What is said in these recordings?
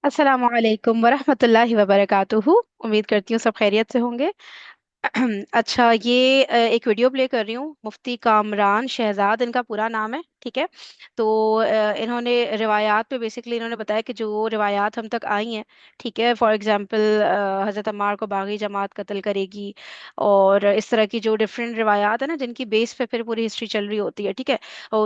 अस्सलामु अलैकुम वरहमतुल्लाहि वबरकातुहू। उम्मीद करती हूँ सब खैरियत से होंगे। अच्छा, ये एक वीडियो प्ले कर रही हूँ। मुफ्ती कामरान शहजाद इनका पूरा नाम है, ठीक है। तो इन्होंने रिवायात पे बेसिकली इन्होंने बताया कि जो रिवायात हम तक आई हैं, ठीक है। फॉर एग्जांपल हज़रत अम्मार को बागी जमात कत्ल करेगी, और इस तरह की जो डिफरेंट रिवायात है ना, जिनकी बेस पे फिर पूरी हिस्ट्री चल रही होती है, ठीक है।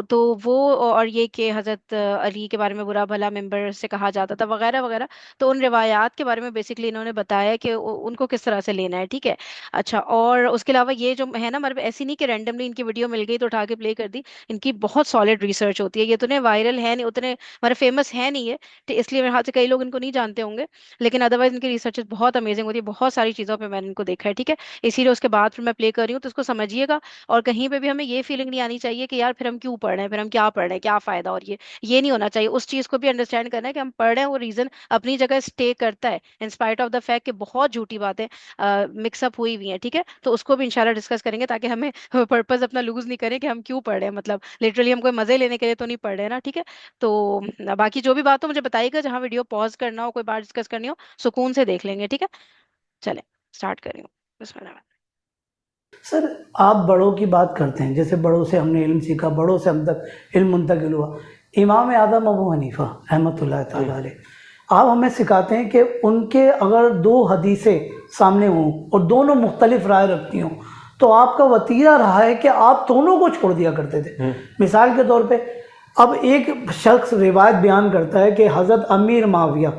तो वो, और ये कि हज़रत अली के बारे में बुरा भला मिंबर से कहा जाता था वगैरह वगैरह। तो उन रिवायात के बारे में बेसिकली इन्होंने बताया कि उनको किस तरह से लेना है, ठीक है। अच्छा, और उसके अलावा ये जो है ना, हमारे पे ऐसी नहीं कि रैंडमली इनकी वीडियो मिल गई तो उठा के प्ले कर दी। इनकी बहुत सॉलिड रिसर्च होती है। ये उतने वायरल है नहीं, उतने हमारे फेमस है नहीं है, तो इसलिए मेरे हाथ से कई लोग इनको नहीं जानते होंगे। लेकिन अदरवाइज इनकी रिसर्च बहुत अमेजिंग होती है। बहुत सारी चीज़ों पे मैंने इनको देखा है, ठीक है। इसीलिए उसके बाद फिर मैं प्ले कर रही हूँ, तो इसको समझिएगा। और कहीं पे भी हमें ये फीलिंग नहीं आनी चाहिए कि यार फिर हम क्यों पढ़ रहे हैं, फिर हम क्या पढ़ रहे हैं, क्या फायदा। और ये नहीं होना चाहिए। उस चीज़ को भी अंडरस्टैंड करना है कि हम पढ़ रहे हैं, वो रीज़न अपनी जगह स्टे करता है, in spite of the fact कि बहुत झूठी बातें मिक्सअप हुई हुई हैं, ठीक है। तो उसको भी इंशाल्लाह डिस्कस करेंगे, ताकि हमें पर्पस अपना लूज नहीं करें कि हम क्यों पढ़ रहे हैं। मतलब लिटरली हम कोई मजे लेने के लिए तो नहीं पढ़ रहे हैं ना, ठीक है। तो बाकी जो भी बात हो मुझे बताइएगा, जहाँ वीडियो पॉज करना हो, कोई बात डिस्कस करनी हो, सुकून से देख लेंगे, ठीक है। चले, स्टार्ट करी हूँ। बिस्मिल्लाह। सर, आप बड़ों की बात करते हैं, जैसे बड़ों से हमने इल्म सीखा, बड़ों से हम तक इल्म मुंतकिल हुआ। इमाम आदम अबू हनीफा रहमतुल्लाह ताला अलैह, आप हमें सिखाते हैं कि उनके अगर दो हदीसें सामने हों और दोनों मुख्तलिफ राय रखती हों, तो आपका वतीरा रहा है कि आप दोनों को छोड़ दिया करते थे। मिसाल के तौर पे, अब एक शख्स रिवायत बयान करता है कि हज़रत अमीर माविया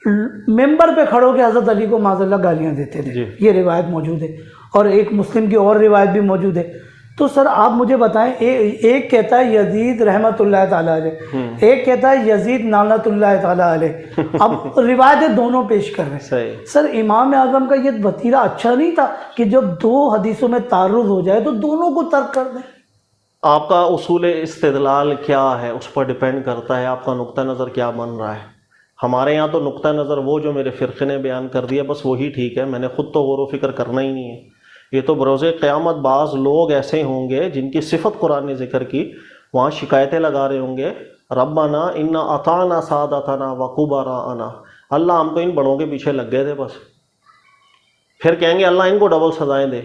मेंबर पे खड़ो के हज़रत अली को माज़अल्लाह गालियाँ देते थे, ये रिवायत मौजूद है। और एक मुस्लिम की और रिवायत भी मौजूद है। तो सर आप मुझे बताएं, एक कहता है यजीद रहमतुल्लाह ताला अलैह, एक कहता है यजीद नानतुल्लाह ताला अलैह। अब रिवायतें दोनों पेश कर रहे हैं। सर, इमाम आजम का ये वतीरा अच्छा नहीं था कि जब दो हदीसों में तारुज़ हो जाए तो दोनों को तर्क कर दें? आपका उसूल इस्तिदलाल क्या है उस पर डिपेंड करता है, आपका नुक्ता नज़र क्या बन रहा है। हमारे यहाँ तो नुक्ता नज़र वो जो मेरे फ़िरक़े ने बयान कर दिया बस वही ठीक है, मैंने ख़ुद तो गौर व फिक्र करना ही नहीं है। ये तो बरोज़े क़यामत बाज़ लोग ऐसे होंगे जिनकी सिफ़त कुरान ने ज़िक्र की, वहाँ शिकायतें लगा रहे होंगे, रब्बाना इन्ना अताना सादतना व कुबराना, अल्लाह हम तो इन बड़ों के पीछे लग गए थे बस। फिर कहेंगे अल्लाह इनको डबल सजाएँ दे।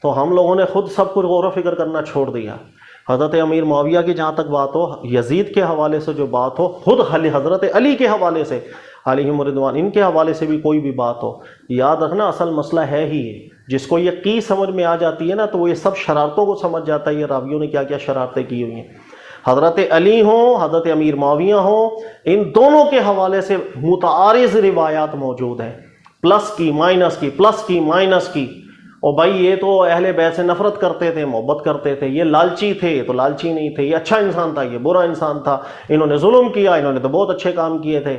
तो हम लोगों ने खुद सब कुछ गौर व फिक्र करना छोड़ दिया। हज़रत अमीर मुआविया की जहाँ तक बात हो, यजीद के हवाले से जो बात हो, खुद हज़रत अली के हवाले से अलैहिम रिदवान, इनके हवाले से भी कोई भी बात हो, याद रखना असल मसला है ही ये। जिसको ये की समझ में आ जाती है ना, तो वो ये सब शरारतों को समझ जाता है, ये रावियों ने क्या क्या शरारतें की हुई हैं। हज़रत अली हों, हज़रत अमीर मुआविया हों, इन दोनों के हवाले से मुतारिज़ रिवायात मौजूद हैं, प्लस की माइनस की, प्लस की माइनस की। और भाई ये तो अहले बैत से नफरत करते थे, मोहब्बत करते थे, ये लालची थे तो लालची नहीं थे, ये अच्छा इंसान था, ये बुरा इंसान था, इन्होंने जुल्म किया, इन्होंने तो बहुत अच्छे काम किए थे,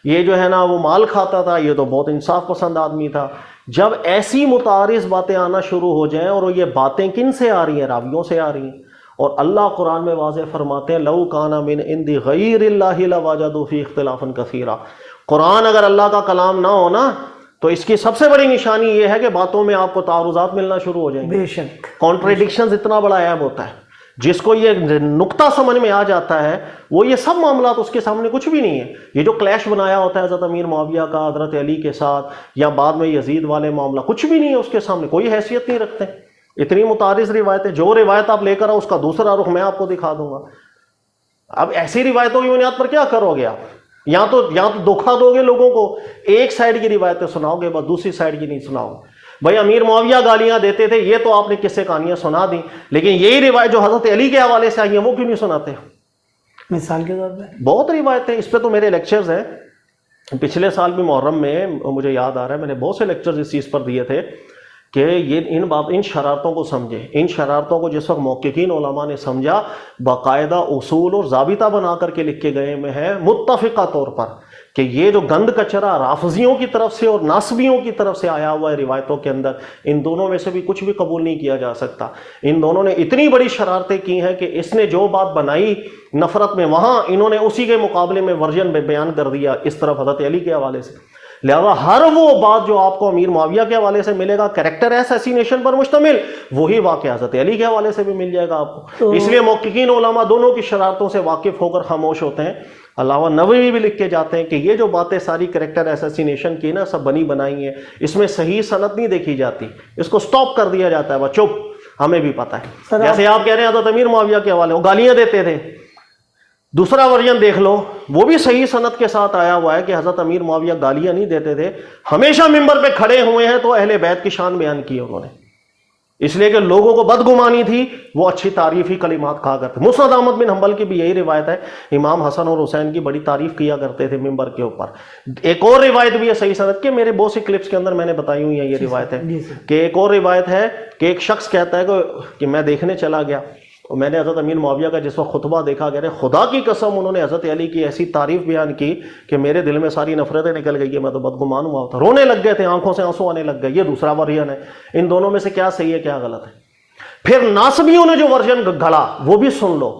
ये जो है ना वो माल खाता था, ये तो बहुत इंसाफ पसंद आदमी था। जब ऐसी मुतारिज़ बातें आना शुरू हो जाएं, और ये बातें किन से आ रही हैं? रावियों से आ रही हैं। और अल्लाह कुरान में वाज़ेह फरमाते हैं, लौ काना मिन इंदी गैरिल्लाहि लवजदू फी इख्तिलाफन कसीरा। कुरान अगर अल्लाह का कलाम ना हो ना, तो इसकी सबसे बड़ी निशानी यह है कि बातों में आपको तारुज़ात मिलना शुरू हो जाएंगे। बेशक कॉन्ट्रेडिक्शन इतना बड़ा ऐब होता है। जिसको ये नुक्ता समझ में आ जाता है, वो ये सब मामला तो उसके सामने कुछ भी नहीं है। ये जो क्लैश बनाया होता है हज़रत अमीर मुआविया का हज़रत अली के साथ, या बाद में यजीद वाले मामला, कुछ भी नहीं है उसके सामने, कोई हैसियत नहीं रखते। इतनी मुतारिज़ रिवायतें, जो रिवायत आप लेकर आओ उसका दूसरा रुख मैं आपको दिखा दूंगा। अब ऐसी रिवायतों की बुनियाद पर क्या करोगे आप? या तो धोखा दोगे लोगों को, एक साइड की रिवायतें सुनाओगे बस, दूसरी साइड की नहीं सुनाओगे। भाई अमीर मुआविया गालियां देते थे, ये तो आपने किस्से कहानियां सुना दी, लेकिन यही रिवायत जो हजरत अली के हवाले से आई है वो क्यों नहीं सुनाते? मिसाल के तौर पे बहुत रिवायतें, इस पे तो मेरे लेक्चर्स हैं। पिछले साल भी मुहर्रम में मुझे याद आ रहा है, मैंने बहुत से लेक्चर्स इस चीज़ पर दिए थे कि ये इन शरारतों को समझे। इन शरारतों को जिस वक्त मौक़िक़ीन उलमा ने समझा, बाकायदा उसूल और ज़ाबिता बना करके लिख के गए में है मुत्तफ़िक़ा तौर पर, कि ये जो गंद कचरा राफजियों की तरफ से और नासबियों की तरफ से आया हुआ है रिवायतों के अंदर, इन दोनों में से भी कुछ भी कबूल नहीं किया जा सकता। इन दोनों ने इतनी बड़ी शरारतें की हैं कि इसने जो बात बनाई नफरत में, वहाँ इन्होंने उसी के मुकाबले में वर्जन बयान कर दिया इस तरफ हज़रत अली के हवाले से। लिहाजा हर वो बात जो आपको अमीर मुआविया के हवाले से मिलेगा कैरेक्टर असैसिनेशन पर मुश्तमिल, वही वाक़या हज़रत अली के हवाले से भी मिल जाएगा आपको। इसलिए मुहक्किकीन उलमा दोनों की शरारतों से वाकिफ होकर खामोश होते हैं। अल्लामा नबवी भी लिख के जाते हैं कि ये जो बातें सारी कैरेक्टर असैसिनेशन की ना, सब बनी बनाई हैं, इसमें सही सनद नहीं देखी जाती, इसको स्टॉप कर दिया जाता है, बस चुप, हमें भी पता है। जैसे आप कह रहे हैं हज़रत अमीर मुआविया के हवाले वो गालियां देते थे, दूसरा वर्जन देख लो, वो भी सही सनद के साथ आया हुआ है कि हज़रत अमीर मुआविया गालियां नहीं देते थे, हमेशा मिंबर पे खड़े हुए हैं तो अहले बैत की शान बयान की उन्होंने, इसलिए कि लोगों को बदगुमानी थी, वो अच्छी तारीफ ही कलिमात कहा करते। मुस्नद अहमद बिन हंबल की भी यही रिवायत है, इमाम हसन और हुसैन की बड़ी तारीफ किया करते थे मिंबर के ऊपर। एक और रिवायत भी है सही सनद के, मेरे बहुत सी क्लिप्स के अंदर मैंने बताई हुई है ये रिवायत है कि एक और रिवायत है कि एक शख्स कहता है कि मैं देखने चला गया और मैंने हज़रत अमीर मुआविया का जिस वक्त खुतबा देखा, कह रहे खुदा की कसम उन्होंने हज़रत अली की ऐसी तारीफ बयान की कि मेरे दिल में सारी नफरतें निकल गई है, मैं तो बदगुमान हुआ था, रोने लग गए थे, आंखों से आंसू आने लग गए। ये दूसरा वर्जन है। इन दोनों में से क्या सही है क्या गलत है? फिर नासबियों ने जो वर्जन गढ़ा वो भी सुन लो।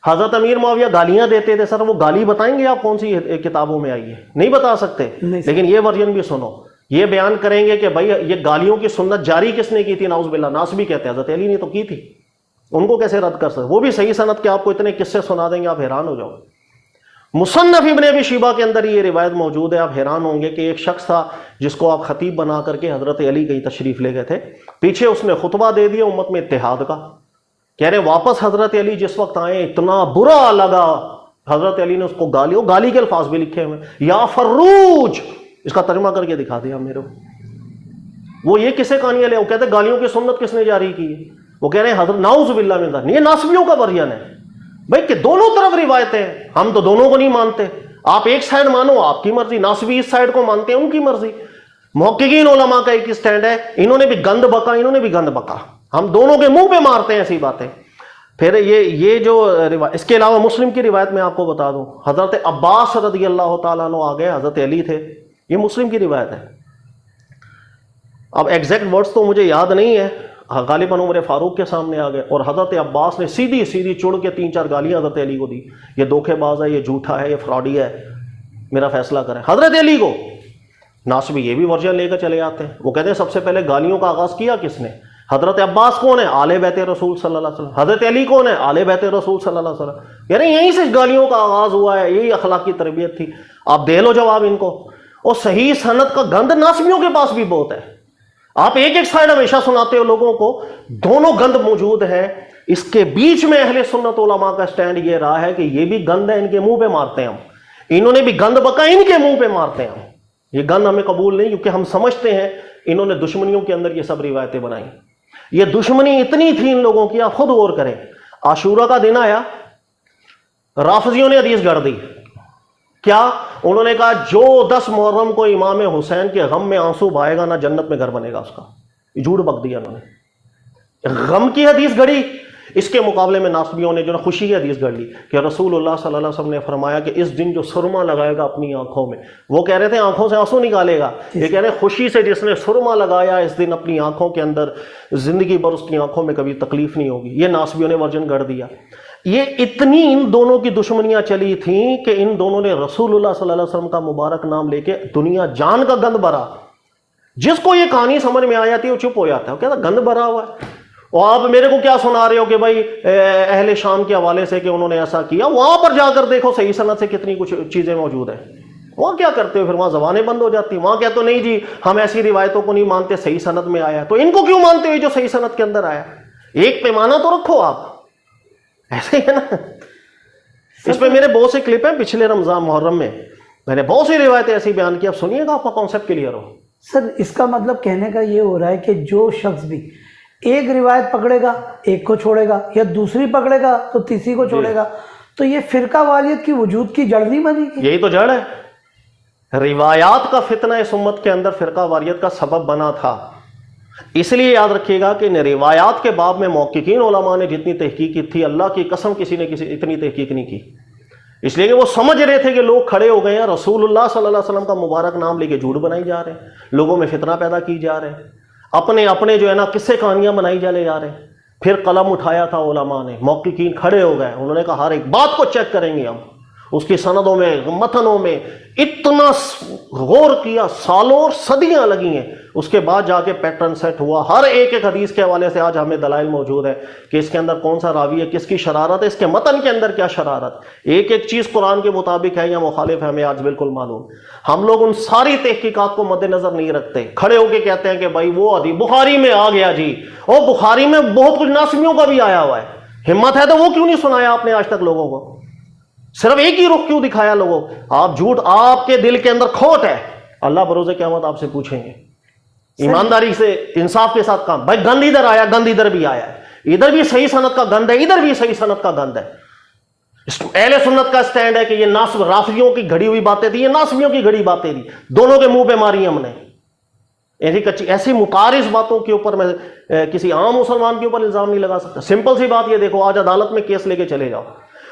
हज़रत अमीर मुआविया गालियां देते थे, सर वो गाली बताएंगे आप कौन सी किताबों में आई है? नहीं बता सकते, लेकिन ये वर्जन भी सुनो। ये बयान करेंगे कि भाई ये गालियों की सुन्नत जारी किसने की थी? नाउज़ुबिल्लाह, नासबी कहते हैं हज़रत अली ने तो की थी, उनको कैसे रद्द कर सकते? वो भी सही सनद के आपको इतने किस्से सुना देंगे, आप हैरान हो जाओगे। मुसन्नफ इब्न अबी शैबा के अंदर ये रिवायत मौजूद है, आप हैरान होंगे कि एक शख्स था जिसको आप खतीब बना करके हज़रत अली कहीं तशरीफ ले गए थे, पीछे उसने खुतबा दे दिया उम्मत में इत्तेहाद का, कह रहे वापस हज़रत अली जिस वक्त आए इतना बुरा लगा, हज़रत अली ने उसको गाली के अल्फाज भी लिखे हुए, या फर्रूज, इसका तर्जुमा करके दिखा दिया मेरे को। वो ये किसे कहानियां ले, वो कहते गालियों की सुन्नत किसने जारी की है? वो कह रहे हैं हज़रत नाउज़ुबिल्लाह मिन ज़ालिक, ये नासबियों का वर्जन है भाई कि दोनों तरफ रिवायतें हैं, हम तो दोनों को नहीं मानते। आप एक साइड मानो आपकी मर्जी, नासबी इस साइड को मानते हैं उनकी मर्जी। मुहक्किकीन उलमा का एक स्टैंड है, इन्होंने भी गंद बका, इन्होंने भी गंद बका, हम दोनों के मुंह पे मारते हैं ऐसी बातें। फिर ये जो रिवायत, इसके अलावा मुस्लिम की रिवायत में आपको बता दूं, हज़रत अब्बास रज़ियल्लाहु ताला अन्हु आ गए, हज़रत अली थे, ये मुस्लिम की रिवायत है। अब एग्जैक्ट वर्ड्स तो मुझे याद नहीं है, गालिबन उमर फारूक के सामने आ गए और हज़रत अब्बास ने सीधी सीधी चुड़ के 3-4 गालियां हज़रत अली को दी, ये धोखेबाज है, ये झूठा है, ये फ्रॉडी है, मेरा फैसला करें। हज़रत अली को नासबी ये भी वर्जन लेकर चले आते हैं, वो कहते हैं सबसे पहले गालियों का आगाज़ किया किसने? हज़रत अब्बास कौन है? आले बैत रसूल सल्लल्लाहु अलैहि वसल्लम। हज़रत अली कौन है? आले बैत रसूल सल्लल्लाहु अलैहि वसल्लम। कह रहे हैं यहीं से गालियों का आगाज़ हुआ है, यही अखलाक की तरबियत थी। आप दे लो जवाब इनको। और सही सनद का गंद नासबियों के पास भी बहुत है, आप एक एक साइड हमेशा सुनाते हो लोगों को, दोनों गंद मौजूद है। इसके बीच में अहले सुन्नत उलमा का स्टैंड ये रहा है कि ये भी गंद है, इनके मुंह पे मारते हैं हम, इन्होंने भी गंद बका, इनके मुंह पे मारते हैं हम, ये गंद हमें कबूल नहीं, क्योंकि हम समझते हैं इन्होंने दुश्मनियों के अंदर ये सब रिवायतें बनाई। ये दुश्मनी इतनी थी इन लोगों की, आप खुद गौर करें। आशूरा का दिन आया, राफजियों ने हदीस गढ़ दी, क्या उन्होंने कहा जो 10 मुहर्रम को इमाम हुसैन के गम में आंसू बहाएगा ना जन्नत में घर बनेगा उसका। झूठ बक दिया उन्होंने, गम की हदीस गढ़ी। इसके मुकाबले में नासबियों ने जो खुशी की हदीस गढ़ ली कि रसूलुल्लाह सल्लल्लाहु अलैहि वसल्लम ने फरमाया कि इस दिन जो सुरमा लगाएगा अपनी आंखों में, वो कह रहे थे आंखों से आंसू निकालेगा, ये कह रहे खुशी से जिसने सुरमा लगाया इस दिन अपनी आंखों के अंदर, जिंदगी भर उसकी आंखों में कभी तकलीफ नहीं होगी। ये नासबियों ने वर्जन गढ़ दिया। ये इतनी इन दोनों की दुश्मनियां चली थी कि इन दोनों ने रसूलुल्लाह सल्लल्लाहु अलैहि वसल्लम का मुबारक नाम लेके दुनिया जान का गंद भरा। जिसको ये कहानी समझ में आ जाती है वो चुप हो जाता है, कहता गंद भरा हुआ है। और आप मेरे को क्या सुना रहे हो कि भाई अहले शाम के हवाले से कि उन्होंने ऐसा किया, वहां पर जाकर देखो सही सनद से कितनी कुछ चीजें मौजूद है। वहां क्या करते हो फिर? वहां जबानें बंद हो जाती, वहां कहते हो नहीं जी हम ऐसी रिवायतों को नहीं मानते, सही सनद में आया। तो इनको क्यों मानते हो जो सही सनद के अंदर आया? एक पैमाना तो रखो आप, ऐसे ही है ना। इस पे मेरे बहुत से क्लिप हैं, पिछले रमजान मुहर्रम में मैंने बहुत सी रिवायतें ऐसी बयान की, आप सुनिएगा आपका कॉन्सेप्ट क्लियर हो। सर इसका मतलब कहने का ये हो रहा है कि जो शख्स भी एक रिवायत पकड़ेगा एक को छोड़ेगा, या दूसरी पकड़ेगा तो तीसरी को छोड़ेगा, तो ये फिरका वालियत की वजूद की जड़ नहीं बनेगी? यही तो जड़ है। रिवायात का फितना इस उम्मत के अंदर फिरका वालियत का सबब बना था। इसलिए याद रखिएगा कि रिवायात के बाब में मुहक्किकीन उलमा ने जितनी तहकीक की थी, अल्लाह की कसम किसी ने इतनी तहकीक नहीं की। इसलिए कि वो समझ रहे थे कि लोग खड़े हो गए हैं, रसूलुल्लाह सल्लल्लाहु अलैहि वसल्लम का मुबारक नाम लेके झूठ बनाई जा रहे हैं, लोगों में फितना पैदा की जा रहे हैं, अपने अपने जो है ना किस्से कहानियां बनाई चले जा रहे हैं। फिर कलम उठाया था उलमा ने, मुहक्किकीन खड़े हो गए, उन्होंने कहा हर एक बात को चेक करेंगे हम। उसकी सनदों में, मतनों में इतना गौर किया, सालों और सदियां लगी हैं, उसके बाद जाके पैटर्न सेट हुआ। हर एक हदीस के हवाले से आज हमें दलाइल मौजूद है कि इसके अंदर कौन सा रावी है, किसकी शरारत है, इसके मतन के अंदर क्या शरारत, एक एक चीज कुरान के मुताबिक है या मुखालिफ है, हमें आज बिल्कुल मालूम। हम लोग उन सारी तहकीकात को मद्देनजर नहीं रखते, खड़े होकर कहते हैं कि भाई वो हदीस बुखारी में आ गया जी, और बुखारी में बहुत कुछ नासमियों का भी आया हुआ है। हिम्मत है तो वो क्यों नहीं सुनाया आपने आज तक लोगों को? सिर्फ एक ही रुख क्यों दिखाया लोगों? आप झूठ, आपके दिल के अंदर खोट है, अल्लाह बरोज़े क़यामत आपसे पूछेंगे। ईमानदारी से, इंसाफ के साथ काम। भाई गंद इधर आया, गंद इधर भी आया है, इधर भी सही सनत का गंद है, इधर भी सही सनत का गंद है। अहले सुन्नत का स्टैंड है कि ये नास्ब राफियों की घड़ी हुई बातें थी, ये नासबियों की घड़ी बातें थी, दोनों के मुंह पे मारी हमने। ऐसी कच्ची, ऐसी मुतारिज बातों के ऊपर मैं किसी आम मुसलमान के ऊपर इल्जाम नहीं लगा सकता। सिंपल सी बात ये देखो, आज अदालत में केस लेके चले जाओ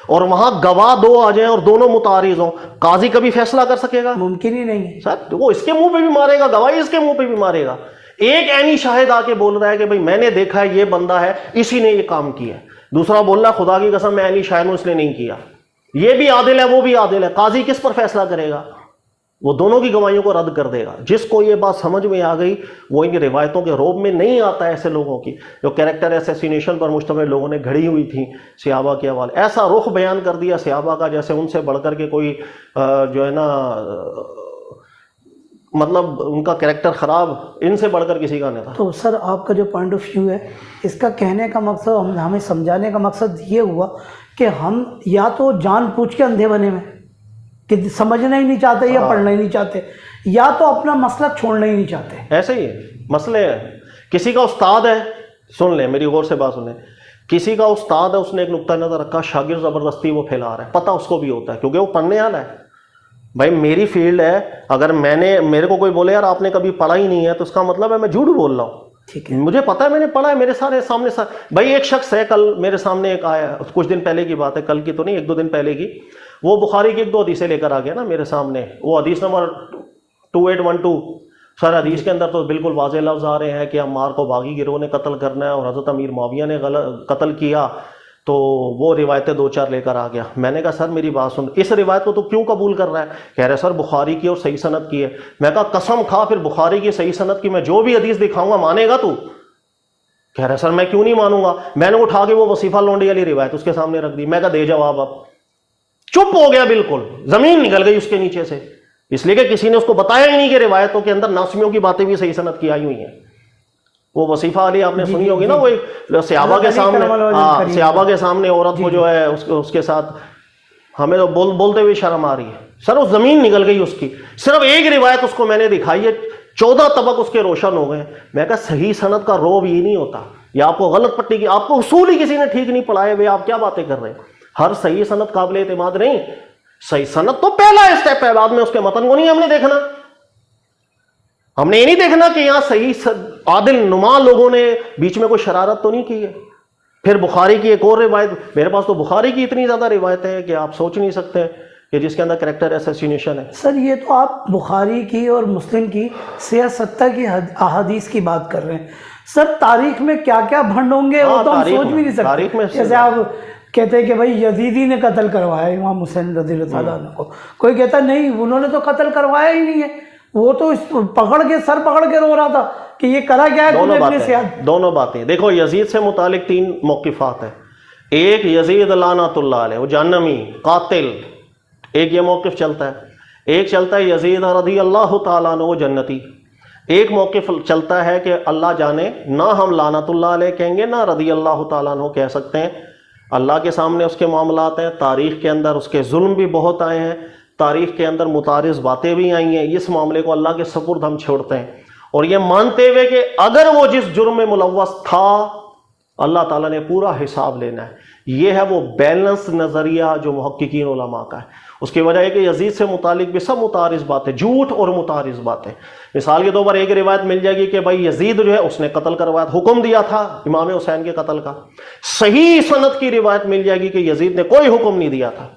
और वहां गवाह दो आ जाए और दोनों मुतारिज हों, काजी कभी फैसला कर सकेगा? मुमकिन ही नहीं है सर। वो इसके मुंह पे भी मारेगा, गवाही इसके मुंह पे भी मारेगा। एक ऐनी शाहिद आके बोल रहा है कि भाई मैंने देखा है, ये बंदा है, इसी ने ये काम किया। दूसरा बोल रहा है खुदा की कसम मैं ऐनी शाहिद हूं, इसने नहीं किया। ये भी आदिल है, वो भी आदिल है, काजी किस पर फैसला करेगा? वो दोनों की गवाहियों को रद्द कर देगा। जिसको ये बात समझ में आ गई वो इन रिवायतों के रोब में नहीं आता है। ऐसे लोगों की जो कैरेक्टर असैसिनेशन पर मुश्तमिल लोगों ने घड़ी हुई थी सहाबा के हवाले, ऐसा रुख बयान कर दिया सहाबा का जैसे उनसे बढ़कर के कोई जो है ना, मतलब उनका कैरेक्टर खराब इनसे बढ़कर किसी का नहीं था। तो सर आपका जो पॉइंट ऑफ व्यू है, इसका कहने का मकसद, हमें समझाने का मकसद ये हुआ कि हम या तो जानबूझ के अंधे बने हुए कि समझना ही नहीं चाहते या पढ़ना ही नहीं चाहते, या तो अपना मसलक छोड़ना ही नहीं चाहते। ऐसे ही है मसले हैं। किसी का उस्ताद है, सुन ले मेरी गौर से बात सुने, किसी का उस्ताद है, उसने एक नुक्ता नजर रखा, शागिर्द जबरदस्ती वो फैला रहा है, पता उसको भी होता है क्योंकि वो पढ़ने वाला है। भाई मेरी फील्ड है, अगर मेरे को कोई बोले यार आपने कभी पढ़ा ही नहीं है, तो उसका मतलब है मैं झूठ बोल रहा हूँ। ठीक है, मुझे पता है, मैंने पढ़ा है, मेरे सामने भाई एक शख्स है, कल मेरे सामने एक आया, कुछ दिन पहले की बात है, कल की तो नहीं, 1-2 दिन पहले की, वो बुखारी की 1-2 हदीसें लेकर आ गया ना मेरे सामने। वो हदीस नंबर 2812, सर हदीस के अंदर तो बिल्कुल वाज़ेह लफ्ज़ आ रहे हैं कि अम्मार को बागी गिरोह ने कत्ल करना है और हज़रत अमीर मुआविया ने कत्ल किया, तो वो रिवायतें 2-4 लेकर आ गया। मैंने कहा सर मेरी बात सुन, इस रिवायत को तो क्यों कबूल कर रहा है? कह रहे सर बुखारी की और सही सनद की है। मैं कहा कसम खा, फिर बुखारी की सही सनद की मैं जो भी हदीस दिखाऊंगा मानेगा तू? कह रहा सर मैं क्यों नहीं मानूंगा। मैंने उठा के वो वसीफा लोंडी वाली रिवायत उसके सामने रख दी। मैं कहा दे जवाब। अब चुप हो गया, बिल्कुल जमीन निकल गई उसके नीचे से, इसलिए कि किसी ने उसको बताया ही नहीं कि रिवायतों के अंदर नासमियों की बातें भी सही सनद की आई हुई हैं। वो वसीफा अली आपने सुनी होगी ना, वो एक सहाबा के सामने, सहाबा के सामने औरत को जो है उसके साथ, हमें तो बोलते हुए शर्म आ रही है। सर वो जमीन निकल गई उसकी। सिर्फ एक रिवायत उसको मैंने दिखाई है, 14 तबक उसके रोशन हो गए। मैं कहा सही सनद का रोब ये नहीं होता, या आपको गलत पट्टी की, आपको उसूल ही किसी ने ठीक नहीं पढ़ाए हुए, आप क्या बातें कर रहे हैं? हर सही सनद काबिल एतमाद नहीं। सही सनद तो पहला स्टेप है, बाद में उसके मतन को नहीं हमने देखना। हमने ये नहीं देखना कि यहां सही आदिल नुमा लोगों ने बीच में कोई शरारत तो नहीं की है। फिर बुखारी की एक और रिवायत, मेरे पास तो बुखारी की इतनी ज्यादा रिवायतें हैं कि आप सोच नहीं सकते कि जिसके अंदर कैरेक्टर असैसिनेशन है। सर ये तो आप बुखारी की और मुस्लिम की 70 की अहादीस की बात कर रहे हैं। सर तारीख में क्या क्या भंड होंगे वो तो हम सोच भी नहीं सकते। जैसे आप कहते हैं कि भाई यजीदी ने कत्ल करवाया इमाम हुसैन रज़ियल्लाहु अन्हु को, कोई कहता नहीं उन्होंने तो कत्ल करवाया ही नहीं है, वो तो सर पकड़ के रो रहा था कि ये करा क्या है। दोनों बातें देखो, यजीद से मुतालिक 3 मौक़िफ़ात है। एक यजीद लानतुल्लाह अलैह वो जहन्नमी कातिल, एक ये मौक़िफ़ चलता है। एक चलता है यजीद रज़ियल्लाहु ताला अन्हु वो जन्नती। एक मौक़िफ़ चलता है कि अल्लाह जाने, ना हम लानतुल्लाह अलैह कहेंगे ना रज़ियल्लाहु ताला अन्हु कह सकते हैं। अल्लाह के सामने उसके मामलात हैं, तारीख़ के अंदर उसके जुल्म भी बहुत आए हैं, तारीख़ के अंदर मुतारिज़ बातें भी आई हैं। इस मामले को अल्लाह के सपुर्द हम छोड़ते हैं और ये मानते हुए कि अगर वो जिस जुर्म में मुलव्वस था अल्लाह ताला ने पूरा हिसाब लेना है। ये है वो बैलेंस नज़रिया जो मुहक्किकीन उलमा का है। उसकी वजह है कि यजीद से मुतालिक भी सब मुतारिज़ बातें, झूठ और मुतारिज़ बातें। मिसाल के तौर पर एक रिवायत मिल जाएगी कि भाई यजीद जो है उसने कत्ल करवाया, हुक्म दिया था इमाम हुसैन के कत्ल का। सही सनद की रिवायत मिल जाएगी कि यजीद ने कोई हुक्म नहीं दिया था,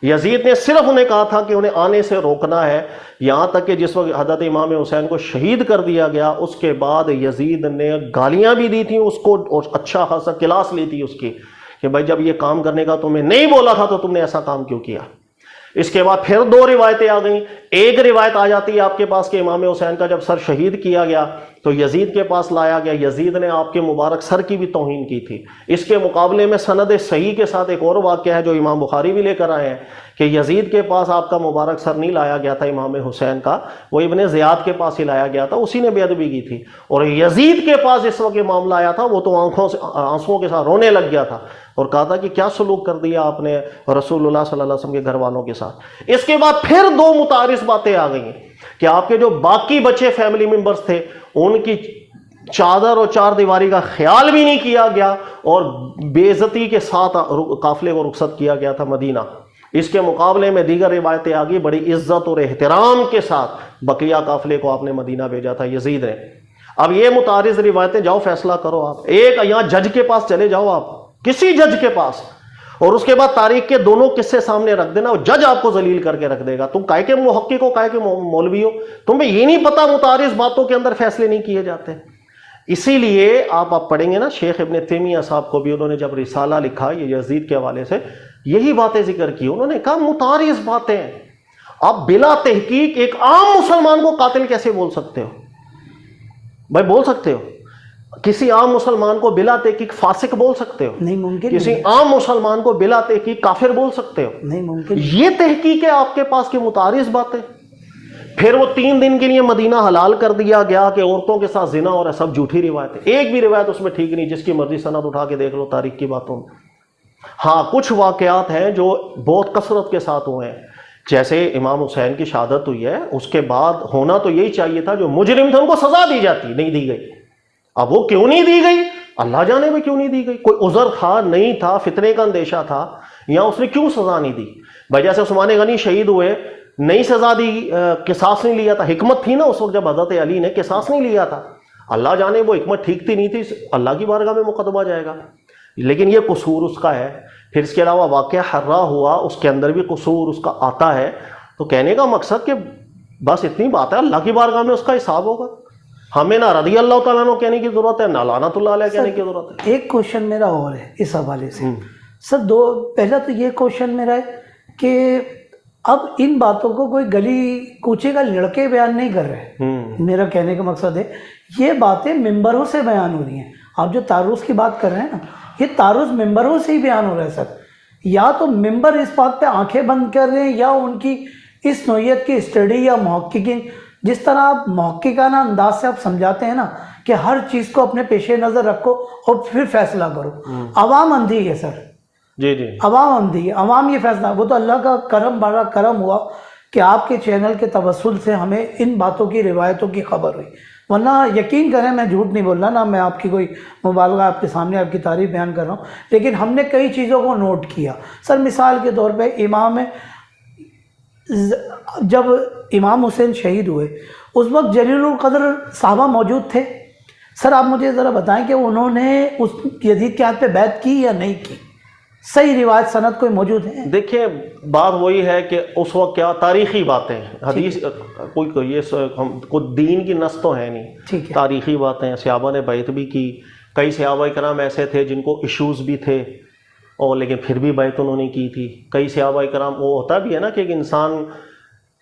यजीद ने सिर्फ उन्हें कहा था कि उन्हें आने से रोकना है। यहां तक कि जिस वक्त हज़रत इमाम हुसैन को शहीद कर दिया गया उसके बाद यजीद ने गालियां भी दी थी उसको और अच्छा खासा क्लास ली थी उसकी कि भाई जब ये काम करने का तुम्हें नहीं बोला था तो तुमने ऐसा काम क्यों किया। इसके बाद फिर दो रिवायतें आ गई। एक रिवायत आ जाती है आपके पास कि इमाम हुसैन का जब सर शहीद किया गया तो यजीद के पास लाया गया, यजीद ने आपके मुबारक सर की भी तौहीन की थी। इसके मुकाबले में सनद सही के साथ एक और वाक़या है जो इमाम बुखारी भी लेकर आए हैं कि यजीद के पास आपका मुबारक सर नहीं लाया गया था इमाम हुसैन का, वो इब्ने ज़ियाद के पास ही लाया गया था, उसी ने बेअदबी की थी। और यजीद के पास इस वक्त ये मामला आया था, वो तो आंसुओं के साथ रोने लग गया था और कहा था कि क्या सलूक कर दिया आपने रसूलुल्लाह सल्लल्लाहु अलैहि वसल्लम के घर वालों के साथ। इसके बाद फिर दो मुतारिस बातें आ गई कि आपके जो बाकी बचे फैमिली मेंबर्स थे उनकी चादर और चार दीवारी का ख्याल भी नहीं किया गया और बेइज्जती के साथ काफिले को रुखसत किया गया था मदीना। इसके मुकाबले में दीगर रिवायतें आ गई, बड़ी इज्जत और एहतराम के साथ बकिया काफिले को आपने मदीना भेजा था यजीद ने। अब ये मुतारिज रिवायतें, जाओ फैसला करो आप, एक यहाँ जज के पास चले जाओ आप, किसी जज के पास, और उसके बाद तारीख के दोनों किस्से सामने रख देना, और जज आपको जलील करके रख देगा। तुम काय के मुहक्किक हो, काय के मौलवी हो, तुम्हें ये नहीं पता मुतारिज बातों के अंदर फैसले नहीं किए जाते। इसीलिए आप पढ़ेंगे ना, शेख इब्न तैमिया साहब को भी उन्होंने जब रिसाला लिखा ये यजीद के हवाले से, यही बातें जिक्र की। उन्होंने कहा मुतारिज बातें, आप बिला तहकीक एक आम मुसलमान को कातिल कैसे बोल सकते हो? भाई बोल सकते हो? किसी आम मुसलमान को बिला तहकीक फासिक बोल सकते हो? नहीं मुमकिन। किसी आम मुसलमान को बिला तहकीक काफिर बोल सकते हो? नहीं मुमकिन। ये तहकीक है आपके पास की मुतारिज बातें। फिर वो 3 दिन के लिए मदीना हलाल कर दिया गया कि औरतों के साथ जिना और सब झूठी रिवायत है, एक भी रिवायत उसमें ठीक नहीं, जिसकी मर्जी सनद उठा के देख लो तारीख की बातों में। हाँ, कुछ वाकयात हैं जो बहुत कसरत के साथ हुए हैं, जैसे इमाम हुसैन की शहादत हुई है, उसके बाद होना तो यही चाहिए था, जो मुजरिम थे उनको सजा दी जाती, नहीं दी गई। अब वो क्यों नहीं दी गई, अल्लाह जाने में क्यों नहीं दी गई। कोई उज़र था, नहीं था, फितने का अंदेशा था, या उसने क्यों सजा नहीं दी? भाई जैसे उस्मान गनी शहीद हुए, नहीं सजा दी, किसास नहीं लिया था, हिकमत थी ना उस वक्त जब हजरत अली ने किसास नहीं लिया था। अल्लाह जाने वो हिकमत ठीक थी नहीं थी, अल्लाह की बारगाह में मुकदमा जाएगा, लेकिन ये कसूर उसका है। फिर इसके अलावा वाक़या हर्रा हुआ, उसके अंदर भी कसूर उसका आता है। तो कहने का मकसद कि बस इतनी बात है, अल्लाह की बारगाह में उसका हिसाब होगा। हमें ना रज़ी अल्लाह तआला अन्हु कहने की जरूरत है, ना लानतुल्लाह अलैह कहने की जरूरत है। एक क्वेश्चन मेरा और है इस हवाले से सर, पहला तो ये क्वेश्चन मेरा है कि अब इन बातों को कोई गली कूचे का लड़के बयान नहीं कर रहे। मेरा कहने का मकसद है ये बातें मिंबरों से बयान हो रही हैं। आप जो तारुज़ की बात कर रहे हैं ना, ये तारुज़ मिंबरों से ही बयान हो रहा है सर। या तो मिंबर इस बात पे आंखें बंद कर रहे हैं, या उनकी इस नौइयत की स्टडी या मुहक्किकीन, जिस तरह आप मुहक्किकाना अंदाज से आप समझाते हैं ना कि हर चीज़ को अपने पेशे नज़र रखो और फिर फैसला करो। अवाम अंधी है सर, जी जी, अवाम अंधी है। अवाम ये फैसला, वो तो अल्लाह का करम, बड़ा करम हुआ कि आपके चैनल के तवस्सुल से हमें इन बातों की रिवायतों की खबर हुई, वरना यकीन करें मैं झूठ नहीं बोल रहा ना, मैं आपकी कोई मुबालगा आपके सामने आपकी तारीफ बयान कर रहा हूँ, लेकिन हमने कई चीज़ों को नोट किया सर। मिसाल के तौर पे जब इमाम हुसैन शहीद हुए उस वक्त जलीलुल कद्र साहबा मौजूद थे। सर आप मुझे ज़रा बताएं कि उन्होंने उस यजीद के हाथ पे बैत की या नहीं की? सही रिवायत सनद कोई मौजूद है? देखिए बात वही है कि उस वक्त क्या तारीखी बातें, हदीस कोई ये कोई दीन की नस तो है नहीं, ठीक है, तारीखी बातें। सहाबा ने बैत भी की, कई सहाबा कराम ऐसे थे जिनको इश्यूज़ भी थे और लेकिन फिर भी बैत उन्होंने की थी। कई सहाबा कराम, वो होता भी है ना कि एक इंसान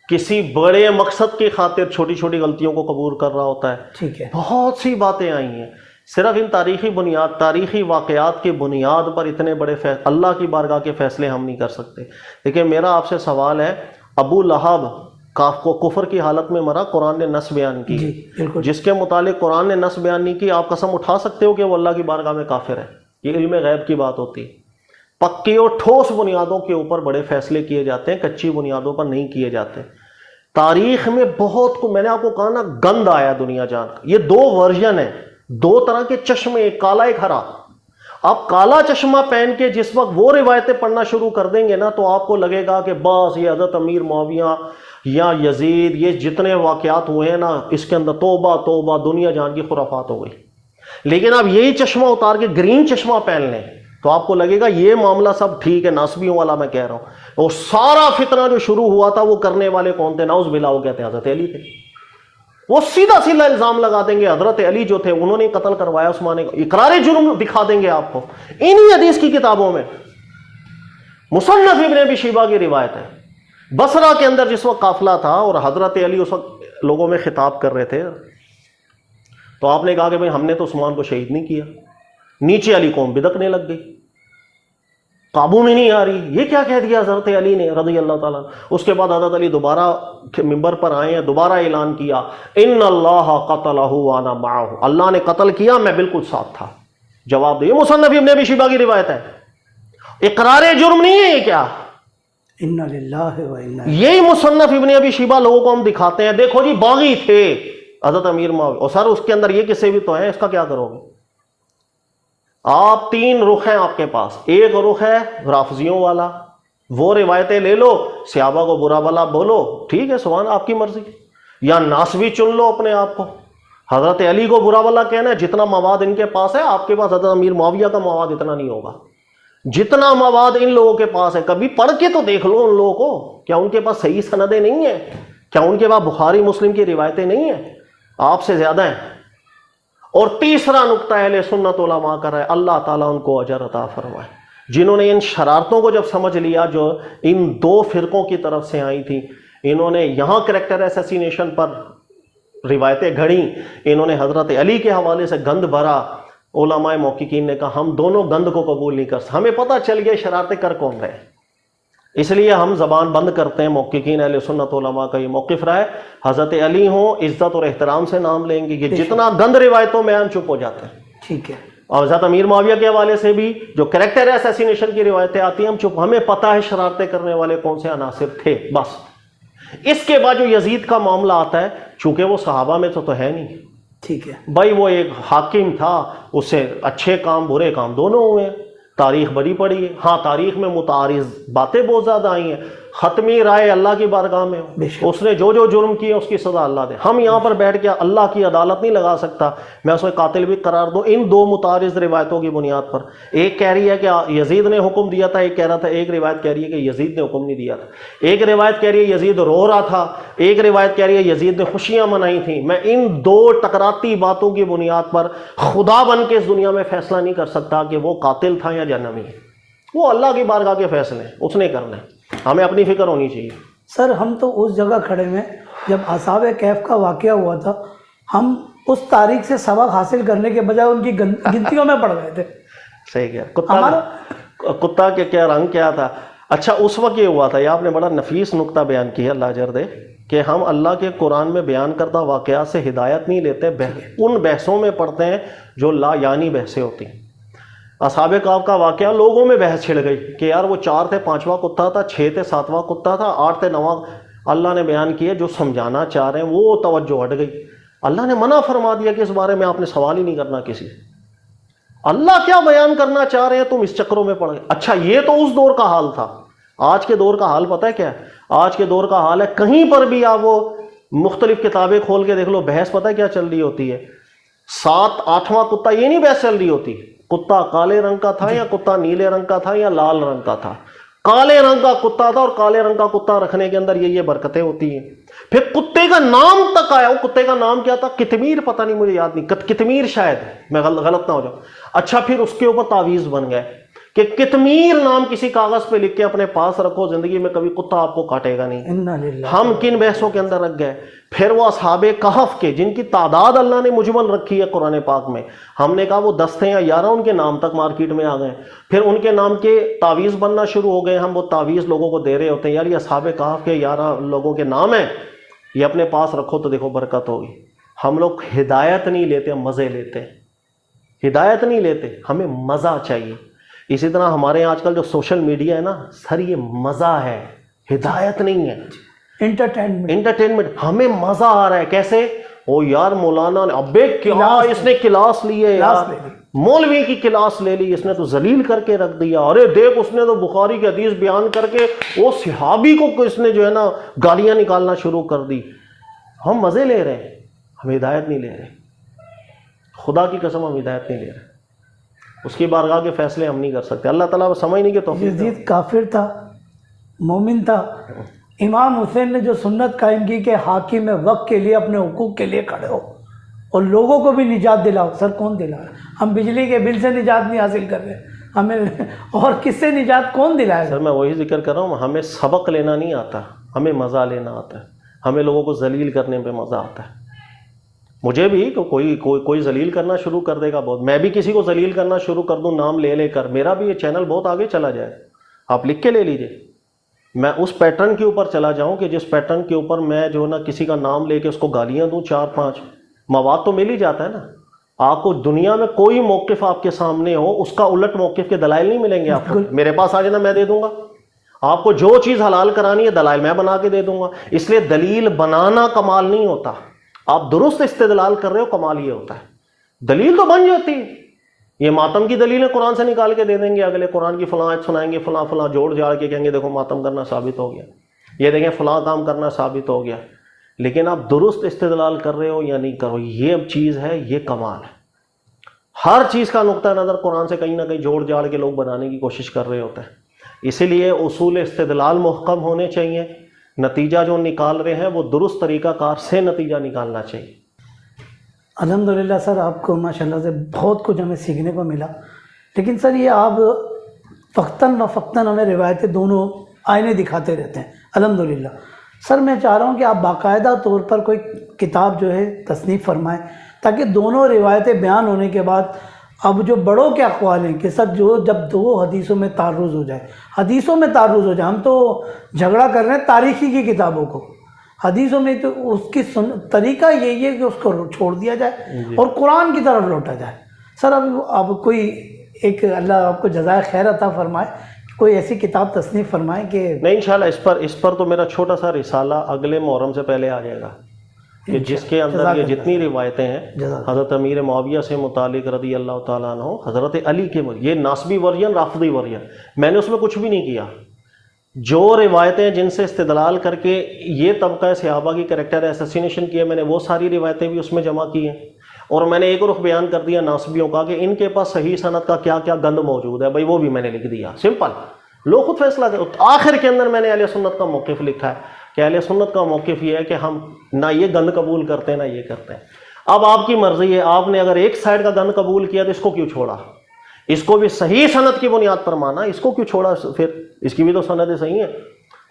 किसी बड़े मकसद की खातिर छोटी छोटी गलतियों को कबूल कर रहा होता है। ठीक है, बहुत सी बातें आई हैं, सिर्फ इन तारीखी वाक़यात की बुनियाद पर इतने बड़े अल्लाह की बारगाह के फ़ैसले हम नहीं कर सकते। देखिए मेरा आपसे सवाल है, अबू लहब को कुफर की हालत में मरा, कुरान ने नस बयान की, बिल्कुल, जिसके मुतालिक कुरान ने नस बयान नहीं की, आप कसम उठा सकते हो कि वो अल्लाह की बारगाह में काफिर है? ये इल्म गैब की बात होती है। पक्की और ठोस बुनियादों के ऊपर बड़े फैसले किए जाते हैं, कच्ची बुनियादों पर नहीं किए जाते। तारीख में बहुत को, मैंने आपको कहा ना, गंद आया दुनिया जान। ये 2 वर्जन है, 2 तरह के चश्मे, एक काला एक हरा। आप काला चश्मा पहन के जिस वक्त वो रिवायतें पढ़ना शुरू कर देंगे ना, तो आपको लगेगा कि बस ये हज़रत अमीर मुआविया या यजीद, ये जितने वाक़यात हुए हैं ना, इसके अंदर तौबा तौबा दुनिया जान की खुराफात हो गई। लेकिन आप यही चश्मा उतार के ग्रीन चश्मा पहन लें तो आपको लगेगा ये मामला सब ठीक है, नासबियों वाला मैं कह रहा हूं। और सारा फितना जो शुरू हुआ था वो करने वाले कौन थे? नाउज़ बिल्लाह, वो कहते हैं हज़रत अली थे। वो सीधा सीधा इल्जाम लगा देंगे हज़रत अली जो थे उन्होंने कत्ल करवाया उस्मान को, इकरार जुर्म दिखा देंगे आपको इन्हीं हदीस की किताबों में। मुसन्नफ इब्न अबी शैबा की रिवायत है बसरा के अंदर जिस वक्त काफिला था और हजरत अली उस वक्त लोगों में खिताब कर रहे थे, तो आपने कहा कि भाई हमने तो उस्मान को शहीद नहीं किया। नीचे अली कौम बिदकने लग गई, काबू में नहीं आ रही, ये क्या कह दिया हजरत अली ने रज़ी अल्लाह ताला। उसके बाद हजरत अली दोबारा मिंबर पर आए हैं, दोबारा ऐलान किया, इन्नल्लाह क़तलहु व अना मअहु, अल्लाह ने कत्ल किया, मैं बिल्कुल साथ था। जवाब दो, मुसन्नफ़ इब्न अबी शैबा की रिवायत है, इकरार जुर्म नहीं है ये क्या? इन्ना लिल्लाहि व इन्ना, यही मुसन्नफ़ इब्न अबी शैबा लोगों को हम दिखाते हैं, देखो जी बागी थे हजरत अमीर मुआविया, और सर उसके अंदर ये किस्से भी तो हैं, इसका क्या करोगे आप? 3 रुख हैं आपके पास, एक रुख है राफजियों वाला, वो रिवायतें ले लो, सहाबा को बुरा भला बोलो, ठीक है, सुभान आपकी मर्जी, या नासवी चुन लो अपने आप को, हजरत अली को बुरा भला कहना है, जितना मवाद इनके पास है आपके पास हजरत अमीर मुआविया का मवाद इतना नहीं होगा जितना मवाद इन लोगों के पास है। कभी पढ़ के तो देख लो उन लोगों को, क्या उनके पास सही सनदें नहीं है? क्या उनके पास बुखारी मुस्लिम की रिवायतें नहीं है? आपसे ज्यादा हैं। और तीसरा नुक्ता अहले सुन्नत उलमा का है, अल्लाह ताला उनको अजर अता फरमाए, जिन्होंने इन शरारतों को जब समझ लिया जो इन 2 फिरकों की तरफ से आई थी, इन्होंने यहाँ कैरेक्टर असैसिनेशन पर रिवायतें घड़ी, इन्होंने हजरत अली के हवाले से गंद भरा। उलमाए मौक़िक़ीन ने कहा हम दोनों गंद को कबूल नहीं कर सकते, हमें पता चल गया शरारतें कर कौन रहे, इसलिए हम जबान बंद करते हैं। मौक़िक़ीन अहले सुन्नत उलमा का ये मौक़िफ़ रहा है, हज़रत अली हो इज़्ज़त और एहतराम से नाम लेंगे, ये जितना गंद रिवायतों में हम चुप हो जाते हैं, ठीक है। और हज़रत अमीर मुआविया के हवाले से भी जो कैरेक्टर असैसिनेशन की रिवायतें आती हैं हम चुप, हमें पता है शरारतें करने वाले कौन से अनासिर थे, बस। इसके बाद जो यजीद का मामला आता है, चूंकि वो सहाबा में तो है नहीं, ठीक है भाई वो एक हाकिम था, उससे अच्छे काम बुरे काम दोनों हुए, तारीख बड़ी पड़ी है। हाँ, तारीख में मुतारिज बातें बहुत ज्यादा आई हैं, खत्मी राय अल्लाह की बारगाह में हो, उसने जो जो जुर्म किए उसकी सजा अल्लाह दे। हम यहाँ पर बैठ के अल्लाह की अदालत नहीं लगा सकता, मैं उसमें कातिल भी करार दूं इन 2 मुतारिज रिवायतों की बुनियाद पर। एक कह रही है कि यजीद ने हुक्म दिया था, एक कह रहा था, एक रिवायत कह रही है कि यजीद ने हुक्म नहीं दिया था, एक रिवायत कह रही है यजीद रो रहा था, एक रिवायत कह रही है यजीद ने खुशियां मनाई थी। मैं इन 2 टकराती बातों की बुनियाद पर खुदा बन के इस दुनिया में फैसला नहीं कर सकता कि वो कातिल था या जहन्नमी है। वो अल्लाह की बारगाह के फैसले उसने करने, हमें अपनी फिक्र होनी चाहिए। सर हम तो उस जगह खड़े में जब असहाब कैफ का वाकया हुआ था, हम उस तारीख से सबक हासिल करने के बजाय उनकी गिनतियों में पड़ गए थे। सही कहा। कुत्ता के क्या रंग क्या था? अच्छा, उस वक्त ये हुआ था, ये आपने बड़ा नफीस नुक्ता बयान किया, अल्लाह अजर दे, कि हम अल्लाह के कुरान में बयान करता वाकयात से हिदायत नहीं लेते, उन बहसों में पढ़ते हैं जो ला यानी बहसें होती हैं। असहाब काफ का वाकया, लोगों में बहस छिड़ गई कि यार वो 4 थे 5वां कुत्ता था, 6 थे 7वां कुत्ता था, 8 थे 9वां। अल्लाह ने बयान किया जो समझाना चाह रहे हैं वो तवज्जो हट गई। अल्लाह ने मना फरमा दिया कि इस बारे में आपने सवाल ही नहीं करना किसी से। अल्लाह क्या बयान करना चाह रहे हैं, तुम इस चक्करों में पड़ गए। अच्छा, ये तो उस दौर का हाल था। आज के दौर का हाल पता है क्या है? आज के दौर का हाल है, कहीं पर भी आप वो मुख्तलिफ किताबें खोल के देख लो, बहस पता है क्या चल रही होती है? 7-8वां कुत्ता, ये नहीं बहस चल रही होती कुत्ता काले रंग का था या कुत्ता नीले रंग का था या लाल रंग का था। काले रंग का कुत्ता था, और काले रंग का कुत्ता रखने के अंदर ये बरकतें होती हैं। फिर कुत्ते का नाम तक आया, वो कुत्ते का नाम क्या था? कितमीर, पता नहीं, मुझे याद नहीं, कितमीर शायद, मैं गलत ना हो जाऊं। अच्छा, फिर उसके ऊपर तावीज बन गए कि कितमीर नाम किसी कागज पे लिख के अपने पास रखो, जिंदगी में कभी कुत्ता आपको काटेगा नहीं। हम किन बहसों के अंदर रख गए। फिर वो असहाबे कहफ के, जिनकी तादाद अल्लाह ने मुजमल रखी है कुरान पाक में, हमने कहा वो 10 थे या 11, उनके नाम तक मार्केट में आ गए। फिर उनके नाम के तावीज़ बनना शुरू हो गए, हम वो तावीज़ लोगों को दे रहे होते हैं, यार ये असहाबे कहफ के 11 लोगों के नाम हैं, ये अपने पास रखो तो देखो बरकत होगी। हम लोग हिदायत नहीं लेते, मज़े लेते। हिदायत नहीं लेते, हमें मज़ा चाहिए। इसी तरह हमारे यहाँ आजकल जो सोशल मीडिया है ना सर, ये मज़ा है, हिदायत नहीं है, एंटरटेनमेंट। हमें मज़ा आ रहा है। कैसे? ओ यार मौलाना ने, अबे क्या इसने क्लास ली है यार, मौलवी की क्लास ले ली, इसने तो जलील करके रख दिया। अरे देख, उसने तो बुखारी की हदीस बयान करके वो सहाबी को इसने जो है ना गालियां निकालना शुरू कर दी। हम मज़े ले रहे हैं, हम हिदायत नहीं ले रहे। खुदा की कसम हम हिदायत नहीं ले रहे, उसकी बारगाह के फैसले हम नहीं कर सकते। अल्लाह ताला समझ नहीं के तो यजीद काफिर था, मोमिन था। इमाम हुसैन ने जो सुन्नत कायम की कि हाकिम वक्त के लिए अपने हुकूक के लिए खड़े हो और लोगों को भी निजात दिलाओ। सर कौन दिला रहा है? हम बिजली के बिल से निजात नहीं हासिल कर रहे, हमें और किससे निजात कौन दिलाएगा? सर मैं वही जिक्र कर रहा हूँ, हमें सबक लेना नहीं आता। हमें मज़ा लेना आता है, हमें लोगों को जलील करने पे मज़ा आता है। मुझे भी कोई जलील करना शुरू कर देगा, बहुत मैं भी किसी को जलील करना शुरू कर दूं नाम ले लेकर, मेरा भी ये चैनल बहुत आगे चला जाए। आप लिख के ले लीजिए, मैं उस पैटर्न के ऊपर चला जाऊं कि जिस पैटर्न के ऊपर मैं जो ना किसी का नाम लेके उसको गालियां दूं, चार पांच मवाद तो मिल ही जाता है ना। आपको दुनिया में कोई मौकिफ आपके सामने हो, उसका उलट मौकिफ के दलाइल नहीं मिलेंगे आपको। बिल्कुल। मेरे पास आ जाना, मैं दे दूंगा। आपको जो चीज हलाल करानी है दलाइल मैं बना के दे दूंगा। इसलिए दलील बनाना कमाल नहीं होता, आप दुरुस्त इस्तेदलाल कर रहे हो, कमाल ये होता है। दलील तो बन जाती है, ये मातम की दलील है, कुरान से निकाल के दे देंगे, अगले कुरान की फलां आयत सुनाएंगे, फलां फलां जोड़ जाड़ के कहेंगे देखो मातम करना साबित हो गया, ये देखें फलां काम करना साबित हो गया। लेकिन आप दुरुस्त इस्तेदलाल कर रहे हो या नहीं करो, ये अब चीज़ है, ये कमाल है। हर चीज़ का नुक्ता नज़र कुरान से कहीं ना कहीं जोड़ जाड़ के लोग बनाने की कोशिश कर रहे होते हैं। इसीलिए उसूल इस्तेदलाल मुहकम होने चाहिए, नतीजा जो निकाल रहे हैं वो दुरुस्त तरीक़ाकार से नतीजा निकालना चाहिए। अल्हम्दुलिल्लाह सर, आपको माशाल्लाह से बहुत कुछ हमें सीखने को मिला। लेकिन सर ये आप फ़क्तन व फ़क्तन हमें रिवायतें दोनों आईने दिखाते रहते हैं अल्हम्दुलिल्लाह। सर मैं चाह रहा हूँ कि आप बाकायदा तौर पर कोई किताब जो है तसनीफ़ फरमाएं, ताकि दोनों रिवायतें बयान होने के बाद अब जो बड़ों के अक़वाल हैं कि सर जो जब दो हदीसों में तारुज़ हो जाए, हदीसों में तारुज़ हो जाए, हम तो झगड़ा कर रहे हैं तारीख़ी की किताबों को, हदीसों में तो उसकी तरीका यही है कि उसको छोड़ दिया जाए और कुरान की तरफ लौटा जाए। सर अब कोई एक, अल्लाह आपको जज़ाए खैर अता फरमाए, कोई ऐसी किताब तसनीफ़ फरमाए कि नहीं, इंशाल्लाह इस पर तो मेरा छोटा सा रिसाला अगले मुहर्रम से पहले आ जाएगा, कि जिसके अंदर ये जितनी रिवायतें हैं हज़रत अमीर मुआविया से मुतालिक रदी अल्लाह ताला अन्हु, हज़रत अली के, ये नासबी वर्जन राफ़दी वर्जन, मैंने उसमें कुछ भी नहीं किया। जो रिवायतें जिनसे इस्तेदलाल करके ये तबका सहाबा की कैरेक्टर एसेसिनेशन किया, मैंने वो सारी रिवायतें भी उसमें जमा की हैं। और मैंने एक रुख बयान कर दिया नासबियों का कि इनके पास सही सनद का क्या क्या गंद मौजूद है, भाई वो भी मैंने लिख दिया। सिंपल, लोग खुद फैसला करें। आखिर के अंदर मैंने अहले सुन्नत का मौक़िफ़ लिखा है कि अहले सुन्नत का मौक़िफ़ ये है कि हम ना ये गंद कबूल करते हैं ना ये करते हैं। अब आपकी मर्ज़ी है, आपने अगर एक साइड का गंद कबूल किया तो इसको क्यों छोड़ा? इसको भी सही सनद की बुनियाद पर माना, इसको क्यों छोड़ा? फिर इसकी भी तो सनदें सही हैं,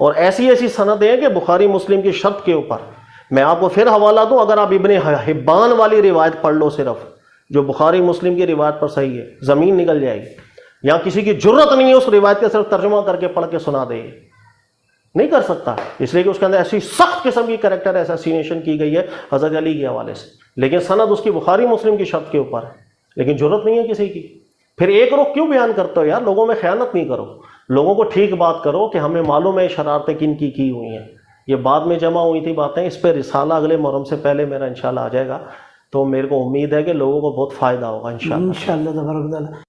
और ऐसी ऐसी सनदें हैं कि बुखारी मुस्लिम की शर्त के ऊपर। मैं आपको फिर हवाला दूं, अगर आप इब्ने हिब्बान वाली रिवायत पढ़ लो सिर्फ, जो बुखारी मुस्लिम की रिवायत पर सही है, ज़मीन निकल जाएगी। यहाँ किसी की जुर्रत नहीं है उस रिवायत का सिर्फ तर्जुमा करके पढ़ के सुना दे, नहीं कर सकता, इसलिए कि उसके अंदर ऐसी सख्त किस्म की कैरेक्टर एसेसिनेशन की गई है हज़रत अली के हवाले से, लेकिन सनद उसकी बुखारी मुस्लिम की शर्त के ऊपर है, लेकिन जुर्रत नहीं है किसी की। फिर एक रुख क्यों बयान करते हो यार? लोगों में ख़यानत नहीं करो, लोगों को ठीक बात करो कि हमें मालूम है शरारतें किन की हुई हैं, ये बाद में जमा हुई थी बातें। इस पर रिसाला अगले मुहर्रम से पहले मेरा इंशाल्लाह आ जाएगा, तो मेरे को उम्मीद है कि लोगों को बहुत फ़ायदा होगा इंशाल्लाह। तबारक।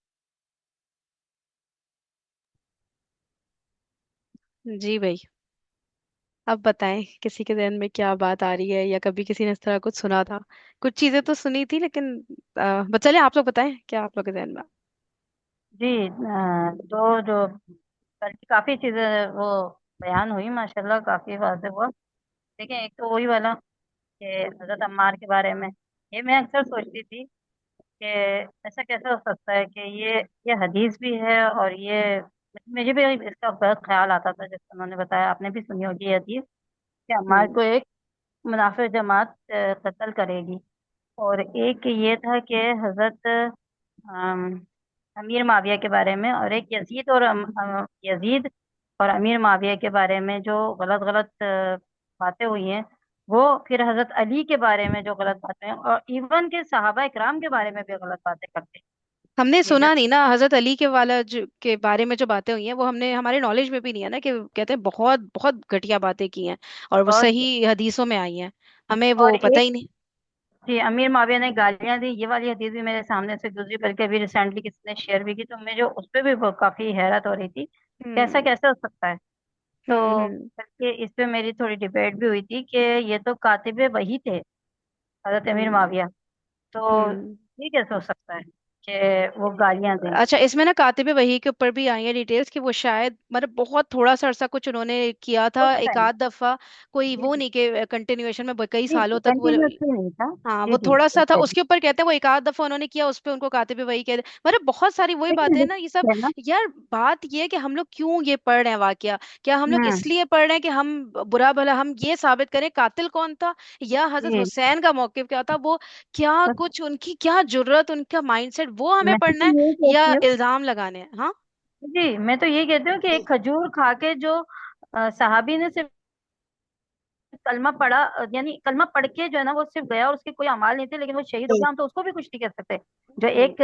जी भाई, अब बताएं किसी के जहन में क्या बात आ रही है, या कभी किसी ने इस तरह कुछ सुना था? कुछ चीजें तो सुनी थी, लेकिन बस चलिए आप लोग बताएं क्या आप लोग के जहन में। जी, तो जो कल की काफी चीजें वो बयान हुई माशाल्लाह, काफी वाज़ेह हुआ। देखिए, एक तो वही वाला कि हजरत अम्मार के बारे में, ये मैं अक्सर सोचती थी कि ऐसा कैसे हो सकता है कि ये हदीस भी है, और ये मुझे भी इसका गलत ख्याल आता था जैसे उन्होंने बताया, आपने भी सुनी होगी ये हदीस कि अम्मार हम्म। को एक मुनाफिक जमात कत्ल करेगी। और एक ये था कि हजरत अम, अमीर माविया के बारे में, और एक यजीद और यजीद और अमीर माविया के बारे में जो गलत गलत बातें हुई हैं, वो फिर हजरत अली के बारे में जो गलत बातें हैं, और इवन के सहाबा इकराम के बारे में भी गलत बातें करते हैं। हमने ये सुना नहीं ना हजरत अली के वाला जो के बारे में जो बातें हुई हैं, वो हमने हमारे नॉलेज में भी नहीं है ना, कि कहते हैं बहुत बहुत घटिया बातें की हैं और वो और सही हदीसों में आई हैं, हमें वो और पता एक, ही नहीं। जी, अमीर माविया ने गालियां दी, ये वाली हदीस भी मेरे सामने से गुजरी, बल्कि अभी रिसेंटली किसी ने शेयर भी की, तो मुझे उस पर भी काफी हैरत हो रही थी, कैसा हम्म। कैसे हो सकता है। तो हम्म। बल्कि इस पे मेरी थोड़ी डिबेट भी हुई थी कि ये तो कातिबे वही थे, हजरत अमीर हम्म। माविया, तो हम्म। ये कैसे हो सकता है। कि वो गालियां दें। अच्छा, इसमें ना कातिबे वही के ऊपर भी आई है डिटेल्स कि वो शायद मतलब बहुत थोड़ा सा अरसा कुछ उन्होंने किया था, कुछ एक टाइम। आध दफा, कोई जी वो जी। नहीं कि कंटिन्यूएशन में कई नहीं, सालों तक वो। कंटिन्यूसली नहीं था। हाँ, जी वो जी, थोड़ा सा था, एग्जैक्टली। उसके ऊपर कहते हैं वो एक आध दफा उन्होंने किया, उस पे उनको कातिबे वही कहते मतलब बहुत सारी वही लेकिन बातें हैं ना ये सब। दिक्कत है ना। यार बात ये है कि हम लोग क्यों ये पढ़ रहे हैं वाकया, क्या हम लोग हम्म। इसलिए पढ़ रहे हैं कि हम बुरा भला हम ये साबित करें कातिल कौन था, या हजरत जी। हुसैन का मौकिफ क्या था, वो क्या बस कुछ उनकी क्या जुर्रत, उनका माइंडसेट वो हमें मैं पढ़ना तो है, यही या कहती हूँ। इल्जाम लगाने हैं? हाँ। जी, मैं तो यही कहती हूँ कि एक खजूर खा के जो सहाबी ने सिर्फ कलमा पढ़ा, यानी कलमा पढ़ के जो है ना वो सिर्फ गया और उसके कोई अमाल नहीं थे, लेकिन वो शहीद हो गया, हम तो उसको भी कुछ नहीं कह सकते। जो हम्म। एक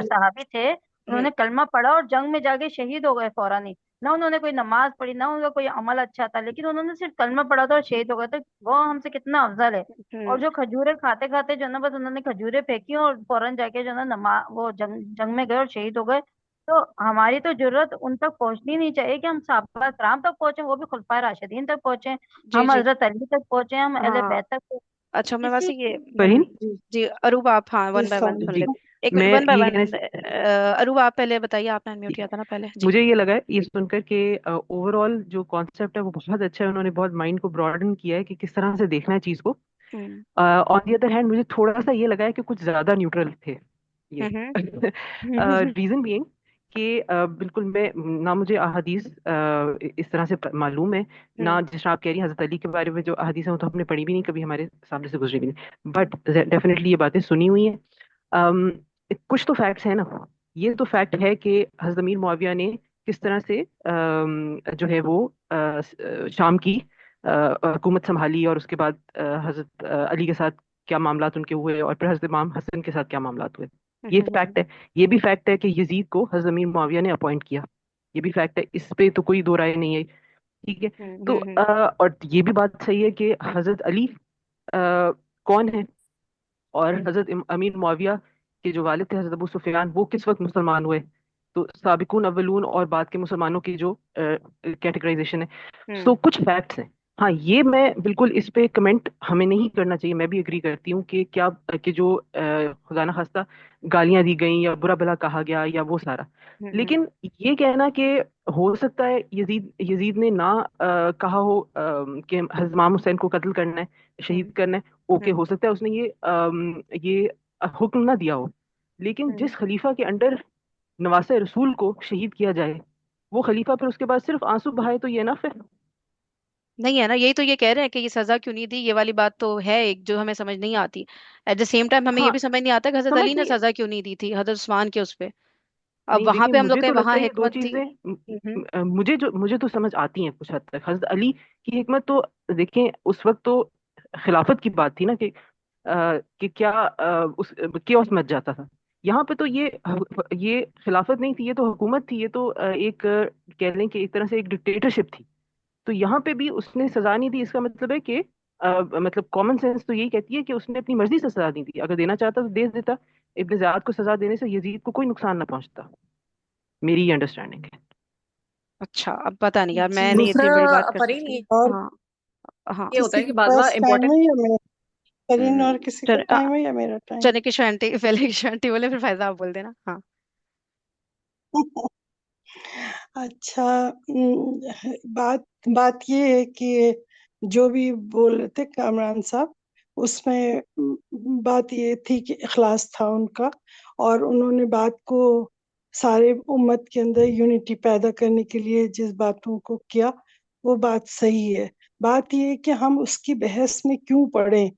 सहाबी थे, हम्म। उन्होंने कलमा पढ़ा और जंग में जाके शहीद हो गए फौरन ही। ना उन्होंने कोई नमाज पढ़ी, ना उनका कोई अमल अच्छा था, लेकिन उन्होंने सिर्फ कलमा पढ़ा था और शहीद हो गए, तो वो हमसे कितना अफजल है। हम्म। और जो खजूरें खाते खाते जो है ना बस उन्होंने खजूरें फेंकी और फौरन जाके जो है ना नमा वो जंग जंग में गए और शहीद हो गए। तो हमारी तो जरूरत उन तक पहुंचनी नहीं चाहिए कि हम साहबा कराम तक पहुंचे, वो भी खुलफाए राशिदीन तक पहुंचे, जी हम जी। हजरत अली तक पहुंचे, हम अहले हाँ। बैत तक पहुंचे। अच्छा, मैं इसी वैसे ये फहीम। जी जी, अरूब आप, हाँ, वन बाय वन इस्लाम सुन जी, लेते, एक मिनट, मैं वन बाय ये वन। कहना अरूब आप पहले बताइए, आपने अनम्यूट किया था ना पहले जी। मुझे ये लगा है ये सुनकर कि ओवरऑल जो कॉन्सेप्ट है वो बहुत अच्छा है, उन्होंने बहुत माइंड को ब्रॉडन किया है कि किस तरह से देखना है चीज को। हम्म। ऑन द अदर हैंड मुझे थोड़ा सा ये लगा है कि कुछ ज्यादा न्यूट्रल थे ये। हम्म। रीजन बीइंग कि बिल्कुल मैं ना मुझे अहादीस इस तरह से मालूम है, हम्म। ना जिस तरह आप कह रही हैं हजरत अली के बारे में जो अहादीस है वो तो हमने पढ़ी भी नहीं, कभी हमारे सामने से गुजरी भी नहीं, बट डेफिनेटली ये बातें सुनी हुई हैं। अम, कुछ तो फैक्ट्स है ना। ये तो फैक्ट है कि हज़रत अमीर मुआविया ने किस तरह से जो है वो शाम की हुकूमत संभाली, और उसके बाद हज़रत अली के साथ क्या मामलात उनके हुए, और फिर हज़रत इमाम हसन के साथ क्या मामलात हुए। ये फैक्ट है। ये भी फैक्ट है कि यजीद को हज़रत अमीर मुआविया ने अपॉइंट किया। ये भी फैक्ट है, इस पे तो कोई दो राय नहीं है। ठीक है। तो और ये भी बात सही है कि हज़रत अली कौन है, और हजरत अमीर मुआविया के जो वालिद थे हजरत अबू सुफियान वो किस वक्त मुसलमान हुए। तो साबिकून अव्वलून और बाद के मुसलमानों की जो कैटेगराइजेशन है, सो हम्म। कुछ फैक्ट्स हैं। हाँ, ये मैं बिल्कुल इस पे कमेंट हमें नहीं करना चाहिए, मैं भी एग्री करती हूँ कि क्या कि जो खुदा न खास्ता गालियां दी गई या बुरा भला कहा गया या वो सारा, हम्म। लेकिन ये कहना कि हो सकता है यजीद यजीद ने ना कहा हो कि हज़रत इमाम हुसैन को कत्ल करना है, शहीद हम्म। करना है। ओके, हो सकता है उसने ये हुक्म ना दिया हो, लेकिन हम्म। जिस खलीफा के अंडर नवासे रसूल को शहीद किया जाए, वो खलीफा फिर उसके बाद सिर्फ आंसू बहाए तो ये ना फिर। नहीं है ना, यही तो ये कह रहे हैं कि ये सजा क्यों नहीं दी, ये वाली बात तो है एक जो हमें समझ नहीं आती। एट द सेम टाइम हमें ये हाँ, भी समझ नहीं आता कि हजरत समझ अली ने नहीं। सजा क्यों नहीं दी थी हजरत उस्मान के उस पे। अब नहीं, वहां देखिए पे हम लोग मुझे कहें तो लगता वहां है ये दो हिकमत थी। चीजें हम्म। मुझे तो समझ आती हैं कुछ हद तक। हजरत अली की हिकमत तो देखें, उस वक्त तो खिलाफत की बात थी ना कि क्या उस केओस मच जाता था। यहाँ पे तो ये खिलाफत नहीं थी, ये तो हुकूमत थी, ये तो एक कह लें कि एक तरह से एक डिक्टेटरशिप थी। तो यहाँ पे भी उसने सजा नहीं दी, इसका मतलब है कि मतलब कॉमन सेंस तो यही कहती है कि उसने अपनी मर्जी से सजा नहीं दी, अगर देना चाहता तो दे देता। इब्न ज़ियाद को सजा देने से यजीद को कोई नुकसान ना पहुंचता, मेरी ये अंडरस्टैंडिंग है। अच्छा, अब पता नहीं यार, मैं जी नहीं इतनी दूसरा बड़ी बात कर फरीन सकती। और हाँ। हाँ। ये होता किसी है कि के बाद में पास टाइम इम्पोर्टेंट। है या मेरा, करीन हम्म, और किसी का चल टाइम है या मेरा टाइम? चने की शांति पहले की शांति बोले, फिर फैजा आप बोल देना, हाँ। अच्छा, बात बात ये है कि जो भी बोल रहे थे कामरान साहब, उसमें बात ये थी कि इखलास था उनका, और उन्होंने बात को सारे उम्मत के अंदर यूनिटी पैदा करने के लिए जिस बातों को किया, वो बात सही है। बात ये है कि हम उसकी बहस में क्यों पड़े।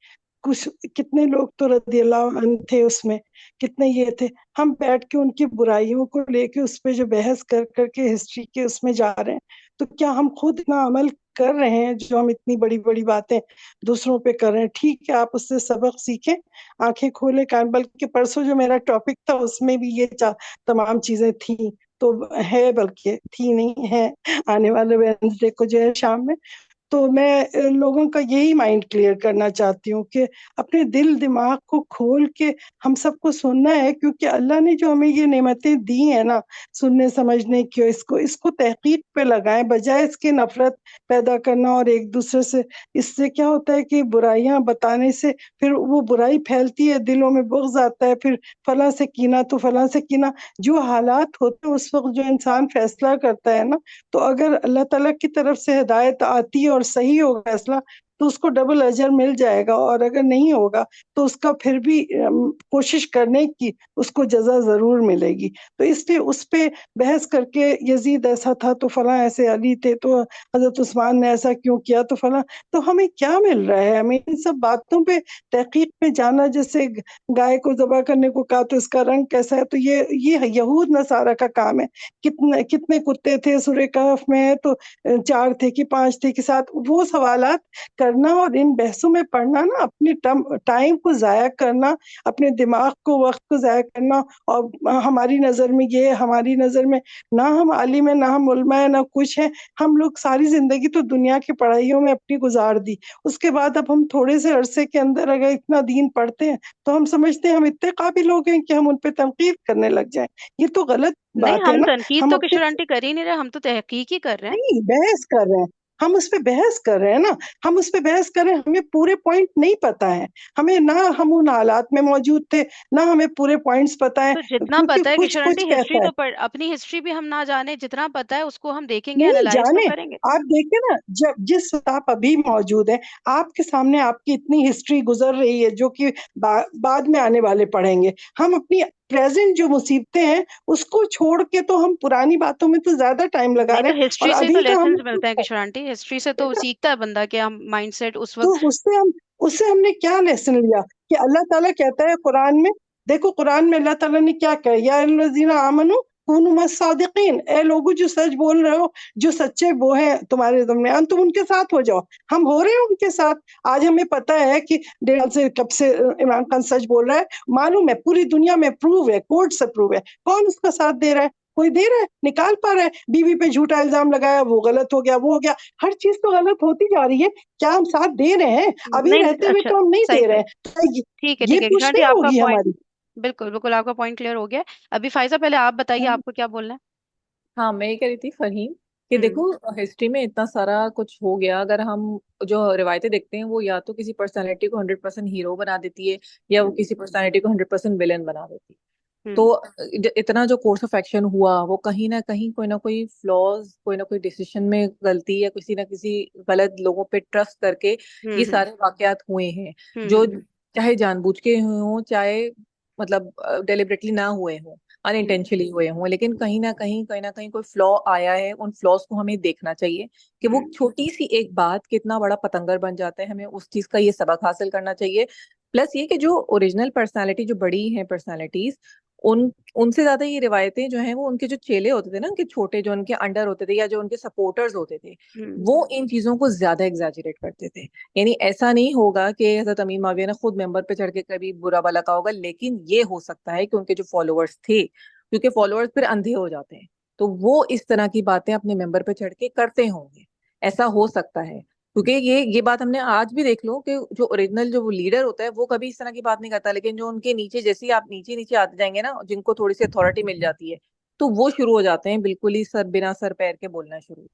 कुछ कितने लोग तो रदी अल्लाह अन्हु थे उसमें, कितने ये थे। हम बैठ के उनकी बुराइयों को लेके उस पे जो बहस कर करके हिस्ट्री के उसमें जा रहे हैं, तो क्या हम खुद इतना अमल कर रहे हैं जो हम इतनी बड़ी बड़ी बातें दूसरों पे कर रहे हैं? ठीक है, आप उससे सबक सीखें, आंखें खोले कान। बल्कि परसों जो मेरा टॉपिक था उसमें भी ये तमाम चीजें थी, तो है, बल्कि थी नहीं है, आने वाले वेडनेसडे को जो है शाम में, तो मैं लोगों का यही माइंड क्लियर करना चाहती हूँ कि अपने दिल दिमाग को खोल के हम सबको सुनना है, क्योंकि अल्लाह ने जो हमें ये नेमतें दी है ना सुनने समझने की, इसको तहकीक पे लगाएं बजाय इसके नफरत पैदा करना और एक दूसरे से। इससे क्या होता है कि बुराइयां बताने से फिर वो बुराई फैलती है, दिलों में बुग़्ज़ आता है, फिर फलां से कीना तो फलां से कीना। जो हालात होते हैं उस वक्त जो इंसान फैसला करता है ना, तो अगर अल्लाह ताला की तरफ से हिदायत आती है और सही होगा फैसला, तो उसको डबल अजर मिल जाएगा, और अगर नहीं होगा तो उसका फिर भी कोशिश करने की उसको जजा जरूर मिलेगी। तो इसलिए उस पे बहस करके यजीद ऐसा था तो फलां ऐसे, अली थे तो हजरत उस्मान ने ऐसा क्यों किया तो फलां, तो हमें क्या मिल रहा है? हमें इन सब बातों पे तहकीक में जाना, जैसे गाय को ज़बह करने को कहा तो इसका रंग कैसा है, तो ये यहूद नसारा का काम है। कितने कितने कुत्ते थे सूरह कहफ में है तो 4 थे कि 5 थे कि 7, वो सवालात करना और इन बहसों में पढ़ना ना, अपने टाइम को ज़ाया करना, अपने दिमाग को, वक्त को ज़ाया करना। और हमारी नज़र में ये, हमारी नज़र में ना हम आलिम है, ना हम उलमा है, ना कुछ है। हम लोग सारी ज़िंदगी तो दुनिया की पढ़ाइयों में अपनी गुजार दी, उसके बाद अब हम थोड़े से अरसे के अंदर अगर इतना दीन पढ़ते हैं तो हम समझते हैं हम इतने काबिल हो गए हैं कि हम उन पे तनकीद करने लग जाएं। ये तो गलत नहीं, बात है हम ना। तनकीद हम तो अपने किशोर आंटी कर ही नहीं रहे, हम तो तहकीक ही कर रहे हैं। नहीं बहस कर रहे हैं, हम उस पे बहस कर रहे हैं ना, हम उस पे बहस कर रहे हैं। हमें पूरे पॉइंट नहीं पता है, हमें ना हम उन हालात में मौजूद थे, ना हमें पूरे पॉइंट्स पता है, तो जितना क्योंकि पता है कुछ किशोर कुछ आंटी, हिस्ट्री कहता है। तो पढ़, अपनी हिस्ट्री भी हम ना जाने, जितना पता है उसको हम देखेंगे, नहीं एनालाइज तो जाने, करेंगे। आप देखिए ना, जब जिस वक्त आप अभी मौजूद हैं, आपके सामने आपकी इतनी हिस्ट्री गुजर रही है जो कि बाद में आने वाले पढ़ेंगे। हम अपनी प्रेजेंट जो मुसीबतें हैं उसको छोड़ के तो हम पुरानी बातों में तो ज्यादा टाइम लगा नहीं, रहे तो हैं, और हिस्ट्री से ही तो अभी का हम लेसन्स मिलते हैं किशोर आंटी, हिस्ट्री से तो सीखता है बंदा कि हम माइंडसेट उस तो वक्त। उससे हमने क्या लेसन लिया कि अल्लाह ताला कहता है कुरान में, देखो कुरान में अल्लाह ताला ने क्या कहा, या अय्युहल्लज़ीना आमनू कूनू मस्सादिकीन, ए लोगो जो सच बोल रहे हो, जो सच्चे वो हैं तुम्हारे दरमियान, तुम उनके साथ हो जाओ। हम हो रहे हैं उनके साथ। आज हमें पता है कि 1.5 से कब से इमरान खान सच बोल रहा है, मालूम है, पूरी दुनिया में प्रूव है, कोर्ट से प्रूव है। कौन उसका साथ दे रहा है? कोई दे रहा है? निकाल पा रहा है? बीवी पे झूठा इल्जाम लगाया, वो गलत हो गया, वो हो गया। हर चीज तो गलत होती जा रही है, क्या हम साथ दे रहे हैं? अभी नहीं, रहते हुए अच्छा, तो हम नहीं सही दे रहे सही, हैं, तो ठीक है ये ठीक है किशोर आंटी, पुश्तैनी आपका होगी पॉइंट, हमारी। बिल्कुल बिल्कुल आपका पॉइंट क्लियर हो गया है। अभी फाइजा, पहले आप बताइए हाँ आपको क्या बोलना है। हाँ, मैं ये कह रही थी फहीम कि हम्म। देखो हिस्ट्री में इतना सारा कुछ हो गया, अगर हम जो रिवायतें देखते हैं वो या तो किसी पर्सनालिटी को 100% हीरो बना देती है, या वो हम्म। किसी पर्सनालिटी को 100% विलेन बना देती है। हम्म। तो इतना जो कोर्स ऑफ एक्शन हुआ वो कहीं ना कहीं कोई ना कोई फ्लॉज, कोई ना कोई डिसीजन में गलती, या किसी ना किसी गलत लोगों पे ट्रस्ट करके हम्म। ये हम्म। सारे वाकयात हुए हैं, हम्म। जो हम्म। चाहे जानबूझ के हुए हों, चाहे मतलब डेलिबरेटली ना हुए हों, हम्म। अनइंटेंशनली हुए हों, लेकिन कहीं ना कहीं कोई फ्लॉ आया है। उन फ्लॉज को हमें देखना चाहिए कि वो हम्म। छोटी सी एक बात कितना बड़ा पतंगर बन जाता है। हमें उस चीज का ये सबक हासिल करना चाहिए। प्लस ये कि जो ओरिजिनल पर्सनालिटी, जो बड़ी हैं पर्सनालिटीज, उन उनसे ज्यादा ये रिवायतें जो हैं वो उनके जो चेले होते थे ना, उनके छोटे जो उनके अंडर होते थे या जो उनके सपोर्टर्स होते थे, हम्म। वो इन चीजों को ज्यादा एग्जैजरेट करते थे। यानी ऐसा नहीं होगा कि हजरत अमीर माविया ने खुद मेंबर पे चढ़ के कभी बुरा भला कहा होगा, लेकिन ये हो सकता है कि उनके जो फॉलोअर्स थे, क्योंकि फॉलोअर्स फिर अंधे हो जाते हैं, तो वो इस तरह की बातें अपने मेंबर पे चढ़ के करते होंगे। ऐसा हो सकता है, क्योंकि ये बात हमने आज भी देख लो कि जो ओरिजिनल जो वो लीडर होता है वो कभी इस तरह की बात नहीं करता, लेकिन जो उनके नीचे, जैसे ही आप नीचे नीचे आते जाएंगे ना, जिनको थोड़ी सी अथॉरिटी मिल जाती है, तो वो शुरू हो जाते हैं बिल्कुल ही सर बिना सर पैर के बोलना शुरू।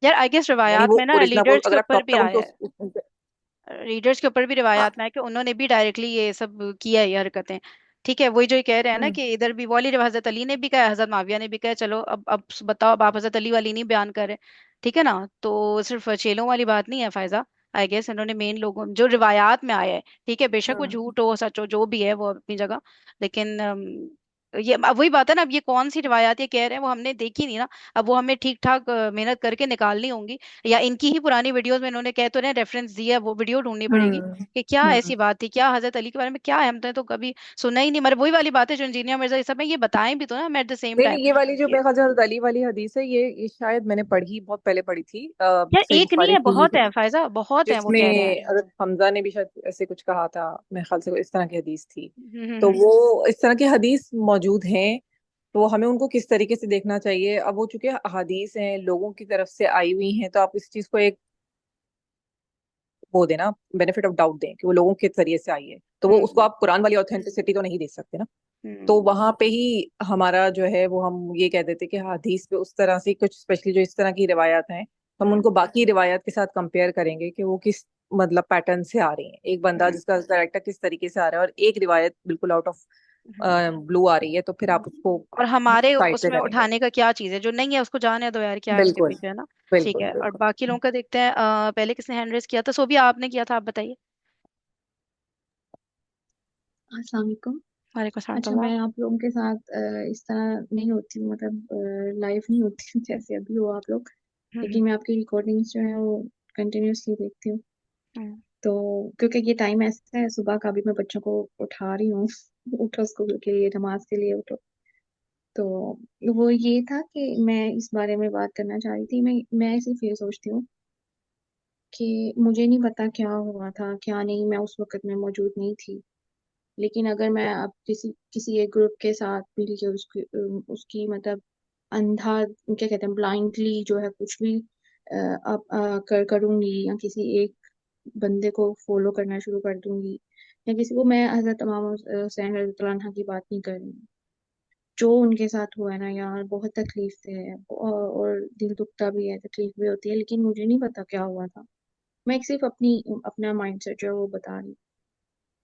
यार आई गेस यानी रिवायात वो में ना ओरिजिनल, वो लीडर्स के अगर आप ऊपर टॉप भी तक आया उनके है, रीडर्स के ऊपर भी हाँ। रिवायात में है कि उन्होंने भी डायरेक्टली ये सब किया है, ये हरकतें। ठीक है, वही जो ये कह रहे हैं ना हम्म। कि इधर भी वॉली हजरत अली ने भी कहा, हजरत माविया ने भी कहा, चलो अब बताओ, अब आप हजरत अली वाली नहीं बयान कर रहे, ठीक है ना, तो सिर्फ चेलों वाली बात नहीं है फायजा। आई गेस इन्होंने मेन लोगों जो रिवायात में आया है, ठीक है, बेशक वो हम्म। झूठ हो सच हो जो भी है वो अपनी जगह, लेकिन ये अब वही बात है ना, अब ये कौन सी रिवायात ये कह रहे हैं वो हमने देखी नहीं ना। अब वो हमें ठीक ठाक मेहनत करके निकालनी होंगी, या इनकी ही पुरानी वीडियोस में इन्होंने कह तो रहे रेफरेंस दिया है, वो वीडियो ढूंढनी पड़ेगी हम्म। कि क्या हम्म। ऐसी बात थी, क्या हजरत अली के बारे में क्या है, हमने तो कभी सुना ही नहीं। मगर वही वाली बात है जो इंजीनियर मिर्जा ये सब में ये बताएं भी तो ना एट द सेम नहीं टाइम नहीं, ये वाली जो कि मेरे ख्याल से हज़रत अली वाली हदीस है, ये शायद मैंने पढ़ी, बहुत पहले पढ़ी थी, यार सही एक नहीं बुखारी है, की ही बहुत है, है फायजा, बहुत है वो जिसमें कह रहे हैं। हज़रत हमजा ने भी शायद ऐसे कुछ कहा था, मेरे ख्याल से इस तरह की हदीस थी। तो हम्म। वो इस तरह की हदीस मौजूद हैं, तो हमें उनको किस तरीके से देखना चाहिए। अब वो चूंकि हदीस हैं, लोगों की तरफ से आई हुई हैं, तो आप इस चीज को एक वो देना, बेनिफिट ऑफ डाउट दें कि वो लोगों के जरिए से आई है, तो वो उसको आप कुरान वाली ऑथेंटिसिटी तो नहीं दे सकते ना। तो हम्म। वहां पे ही हमारा जो है वो हम ये कह देते कि हदीस पे उस तरह से कुछ, स्पेशली जो इस तरह की रिवायत हैं, हम हम्म। उनको बाकी रिवायत के साथ कंपेयर करेंगे कि वो किस मतलब पैटर्न से आ रही हैं। एक बंदा हम्म। जिसका कैरेक्टर किस तरीके से आ रहा है और एक रिवायत बिल्कुल आउट ऑफ हम्म। ब्लू आ रही है, तो फिर आप उसको और हमारे साइड पे उसमें करेंगे। उठाने का क्या चीज है, जो नहीं है उसको जाने दो यार, क्या है उसके बिल्कुल पीछे, है ना। ठीक बिल्कुल है, और बिल्कुल। बाकी लोगों का देखते हैं। पहले किसने हैंड रेस किया था? सोभी आपने किया था, आप बताइए। अस्सलाम वालेकुम। वालेकुम अच्छा, सलाम। मैं आप लोगों के साथ इस तरह नहीं होती हूँ, मतलब लाइव नहीं होती हूँ जैसे अभी हो आप लोग। हम्म। लेकिन मैं आपकी रिकॉर्डिंग्स जो है वो कंटिन्यूअसली देखती हूँ। हम्म। तो क्योंकि ये टाइम ऐसा है, सुबह का भी मैं बच्चों को उठा रही हूँ उठो स्कूल के लिए, नमाज के लिए उठो। तो वो ये था कि मैं इस बारे में बात करना चाह रही थी। मैं सिर्फ ये सोचती हूँ कि मुझे नहीं पता क्या हुआ था क्या नहीं, मैं उस वक्त में मौजूद नहीं थी। लेकिन अगर मैं अब किसी किसी एक ग्रुप के साथ मिल के उसकी उसकी मतलब अंधा क्या कहते हैं, ब्लाइंडली जो है कुछ भी अब करूंगी, या किसी एक बंदे को फॉलो करना शुरू कर दूंगी, या किसी को, मैं हजरत इमाम हुसैन रज़ियल्लाहु अन्हु की बात नहीं कर रही हूँ। जो उनके साथ हुआ है ना यार, बहुत तकलीफ है, और दिल दुखता भी है, तकलीफ भी होती है, लेकिन मुझे नहीं पता क्या हुआ था। मैं सिर्फ अपना माइंडसेट जो है वो बता रही हूँ।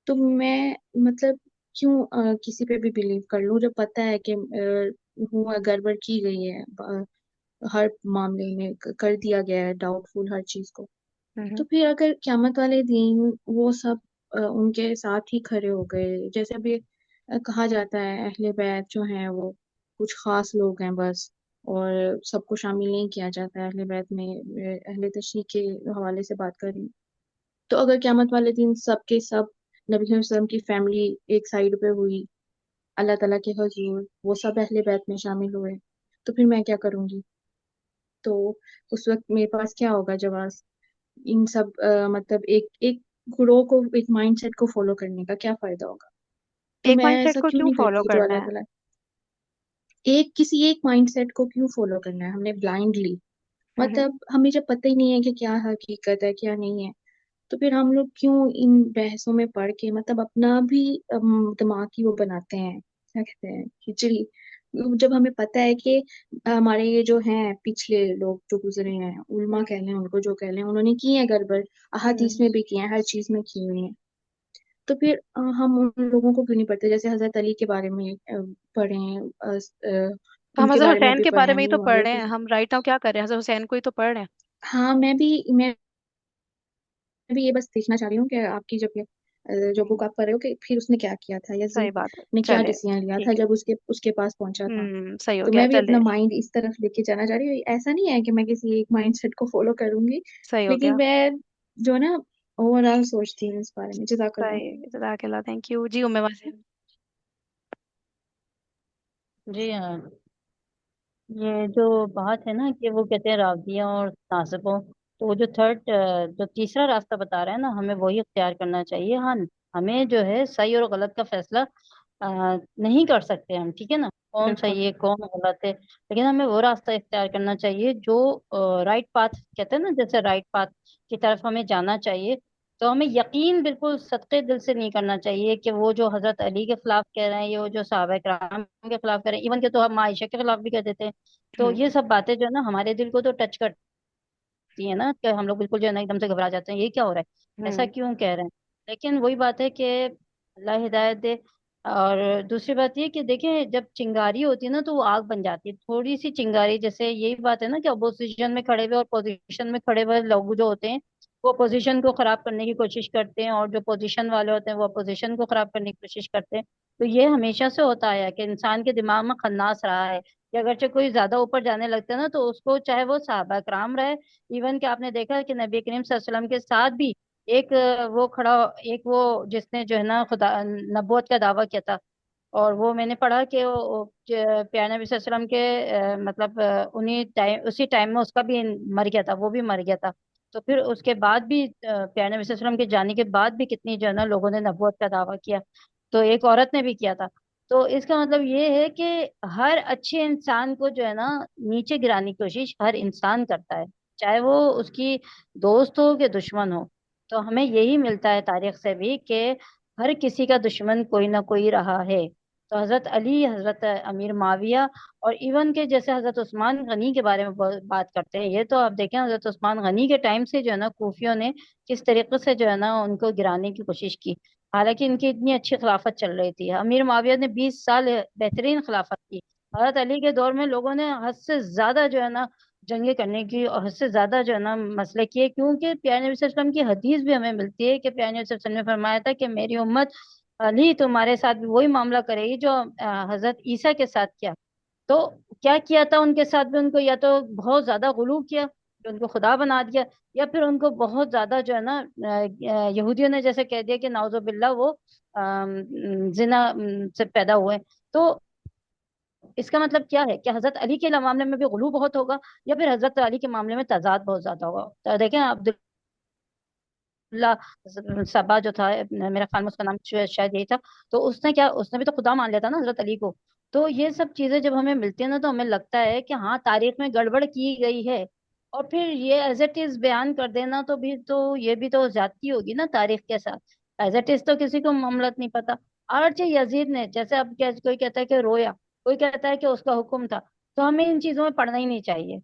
तो मैं मतलब क्यों किसी पे भी बिलीव कर लूं जब पता है कि हुआ, गड़बड़ की गई है, हर मामले में कर दिया गया है डाउटफुल हर चीज को। तो हम्म। फिर अगर क्यामत वाले दिन वो सब उनके साथ ही खड़े हो गए, जैसे अभी कहा जाता है अहले बैत जो हैं वो कुछ खास लोग हैं बस, और सबको शामिल नहीं किया जाता है अहले बैत में। अहले तशरीह के हवाले से बात कर रही हूँ। तो अगर क्यामत वाले दिन सब के सब नबी वसल्लम की फैमिली एक साइड पे हुई, अल्लाह ताला के हजूर वो सब अहले बैत में शामिल हुए, तो फिर मैं क्या करूंगी? तो उस वक्त मेरे पास क्या होगा जवाब? इन सब मतलब एक एक गुरोह को, एक माइंडसेट को फॉलो करने का क्या फायदा होगा? तो एक मैं माइंडसेट ऐसा को क्यों क्यों नहीं फॉलो करती जो करना अल्लाह है? ताला, किसी एक माइंडसेट को क्यों फॉलो करना है हमने ब्लाइंडली? हम्म। मतलब हमें जब पता ही नहीं है कि क्या हकीकत है क्या नहीं है, तो फिर हम लोग क्यों इन बहसों में पढ़ के मतलब अपना भी दिमाग की वो बनाते हैं, क्या कहते हैं, खिचड़ी। जब हमें पता है कि हमारे ये जो हैं पिछले लोग जो गुजरे हैं, उल्मा कह लें उनको, जो कह लें, उन्होंने की है गड़बड़, अहादीस हम्म। में भी की है, हर चीज में की हुई है। तो फिर हम उन लोगों को क्यों नहीं पढ़ते? जैसे हज़रत अली के बारे में पढ़ें, तो हम उनके हजरत बारे में हुसैन भी के पढ़ें, बारे में ही अमीर तो पढ़ मुआविया रहे के। हैं हम, राइट नाउ क्या कर रहे हैं, हजरत हुसैन को ही तो पढ़ रहे हैं। हाँ, मैं भी ये बस देखना चाह रही हूँ कि आपकी जब ये जो बुक आप पढ़ रहे हो कि फिर उसने क्या किया था, सही यजीद बात है, ने क्या चले। डिसीजन लिया था ठीक है। जब उसके उसके पास पहुंचा था। सही हो तो गया, मैं भी चले। अपना माइंड इस तरफ लेके जाना चाह रही हूँ। ऐसा नहीं है कि मैं किसी एक माइंडसेट को फॉलो करूंगी, सही हो लेकिन गया। मैं जो ना ओवरऑल सोचती हूँ इस बारे में। जज़ाकल्लाह। सही, जज़ाकल्लाह, थैंक यू जी। उम्मे वसीम। जी हाँ। ये जो बात है ना कि वो कहते हैं रावदियों और नासिबों, तो वो जो जो तीसरा रास्ता बता रहा है ना, हमें वही इख्तियार करना चाहिए। हाँ, हमें जो है सही और गलत का फैसला नहीं कर सकते हम, ठीक है ना, कौन बिल्कुल। सही है कौन गलत है, लेकिन हमें वो रास्ता इख्तियार करना चाहिए जो राइट पाथ कहते हैं ना, जैसे राइट पाथ की तरफ हमें जाना चाहिए। तो हमें यकीन बिल्कुल सच्चे दिल से नहीं करना चाहिए कि वो जो हजरत अली के खिलाफ कह रहे हैं, ये वो जो सहाबा कराम के खिलाफ कह रहे हैं, इवन के तो हम आयशा के खिलाफ भी कह देते हैं। तो हम्म। ये सब बातें जो है ना हमारे दिल को तो टच करती है ना, कि हम लोग बिल्कुल जो है ना एकदम से घबरा जाते हैं, ये क्या हो रहा है, ऐसा हम्म। क्यों कह रहे हैं। लेकिन वही बात है कि अल्लाह हिदायत दे। और दूसरी बात ये कि देखिए, जब चिंगारी होती है ना तो वो आग बन जाती है, थोड़ी सी चिंगारी। जैसे यही बात है ना कि अपोजिशन में खड़े हुए और पोजीशन में खड़े हुए लोग जो होते हैं, वो पोजीशन को खराब करने की कोशिश करते हैं, और जो पोजीशन वाले होते हैं वो पोजीशन को खराब करने की कोशिश करते हैं। तो ये हमेशा से होता आया है कि इंसान के दिमाग में खन्नास रहा है कि अगरचे कोई ज्यादा ऊपर जाने लगता है ना, तो उसको, चाहे वो सहाबा कराम रहे, इवन कि आपने देखा है कि नबी करीम सल्लल्लाहु अलैहि वसल्लम के साथ भी एक वो खड़ा, एक वो जिसने जो है ना खुदा नबूवत का दावा किया था, और वो मैंने पढ़ा कि प्यारे नबी सल्लल्लाहु अलैहि वसल्लम के मतलब उन्हीं टाइम, उसी टाइम में उसका भी मर गया था, वो भी मर गया था। तो फिर उसके बाद भी प्यारे नबी सल्लल्लाहु अलैहि वसल्लम के जाने के बाद भी कितनी जो है ना लोगों ने नबूवत का दावा किया, तो एक औरत ने भी किया था। तो इसका मतलब ये है कि हर अच्छे इंसान को जो है ना नीचे गिराने की कोशिश हर इंसान करता है, चाहे वो उसकी दोस्त हो कि दुश्मन हो। तो हमें यही मिलता है तारीख से भी कि हर किसी का दुश्मन कोई ना कोई रहा है। तो हजरत अली, हजरत अमीर माविया, और इवन के जैसे हजरत उस्मान गनी के बारे में बात करते हैं, ये तो आप देखें हजरत उस्मान गनी के टाइम से जो है ना कूफियों ने किस तरीके से जो है ना उनको गिराने की कोशिश की। हालांकि इनकी इतनी अच्छी खिलाफत चल रही थी, अमीर माविया ने 20 साल बेहतरीन खिलाफत की। हजरत अली के दौर में लोगों ने हद से ज्यादा जो है ना जंगे करने की और हद से ज्यादा जो है ना मसले किए, क्योंकि प्यारे नबी सल्लल्लाहु अलैहि वसल्लम की हदीस भी हमें मिलती है कि प्यारे नबी सल्लल्लाहु अलैहि वसल्लम ने फरमाया था कि मेरी उम्मत अली तुम्हारे साथ भी वही मामला करेगी जो हजरत ईसा के साथ किया। तो क्या किया था उनके साथ भी, उनको या तो बहुत ज्यादा गुलू किया कि उनको खुदा बना दिया, या फिर उनको बहुत ज्यादा जो है ना यहूदियों ने जैसे कह दिया कि नाउजुबिल्ला वो जिना से पैदा हुए। तो इसका मतलब क्या है कि हजरत अली के मामले में भी गुलू बहुत होगा, या फिर हजरत अली के मामले में तजाद बहुत ज्यादा होगा। तो देखें अब्दुल्ला सबा जो था, मेरा ख्याल में उसका नाम शायद यही था, तो उसने क्या, उसने भी तो खुदा मान लिया था ना हजरत अली को। तो ये सब चीजें जब हमें मिलती है ना तो हमें लगता है कि हाँ तारीख में गड़बड़ की गई है। और फिर ये एज इट इज बयान कर देना तो भी तो ये भी तो ज्यादती होगी ना तारीख के साथ। एज इट इज तो किसी को मामलत नहीं पता। और यजीद ने, जैसे अब क्या कोई कहता है कि रोया, कोई कहता है कि उसका हुक्म था, तो हमें इन चीजों में पढ़ना ही नहीं चाहिए।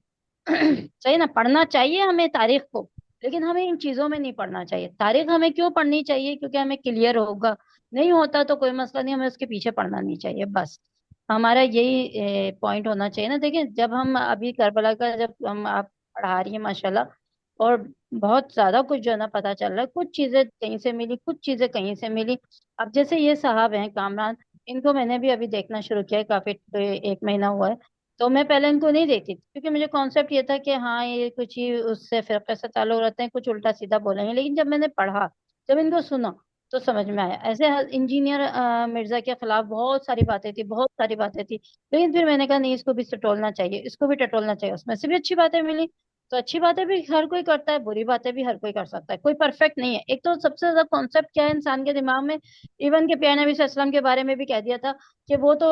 सही ना, पढ़ना चाहिए हमें तारीख को, लेकिन हमें इन चीजों में नहीं पढ़ना चाहिए। तारीख हमें क्यों पढ़नी चाहिए? क्योंकि हमें क्लियर होगा। नहीं होता तो कोई मसला नहीं, हमें उसके पीछे पढ़ना नहीं चाहिए, बस हमारा यही पॉइंट होना चाहिए ना। देखिए जब हम अभी करबला का, जब हम आप पढ़ा रही हैं माशाल्लाह, और बहुत ज्यादा कुछ जो है ना पता चल रहा है, कुछ चीजें कहीं से मिली, कुछ चीजें कहीं से मिली। अब जैसे ये साहब हैं कामरान, इनको मैंने भी अभी देखना शुरू किया है, काफी 1 महीना हुआ है। तो मैं पहले इनको नहीं देखती थी, क्योंकि मुझे कॉन्सेप्ट ये था कि हाँ ये कुछ ही उससे फिरके से ताल्लुक रखते हैं, कुछ उल्टा सीधा बोलेंगे। लेकिन जब मैंने पढ़ा, जब इनको सुना, तो समझ में आया। ऐसे इंजीनियर मिर्जा के खिलाफ बहुत सारी बातें थी, बहुत सारी बातें थी, लेकिन फिर मैंने कहा नहीं, इसको भी टटोलना चाहिए, इसको भी टटोलना चाहिए। उसमें से भी अच्छी बातें मिली। तो अच्छी बातें भी हर कोई करता है, बुरी बातें भी हर कोई कर सकता है, कोई परफेक्ट नहीं है। एक तो सबसे ज्यादा कॉन्सेप्ट क्या है इंसान के दिमाग में, इवन के प्यारे नबी सल्लल्लाहु अलैहि वसल्लम के बारे में भी कह दिया था कि वो तो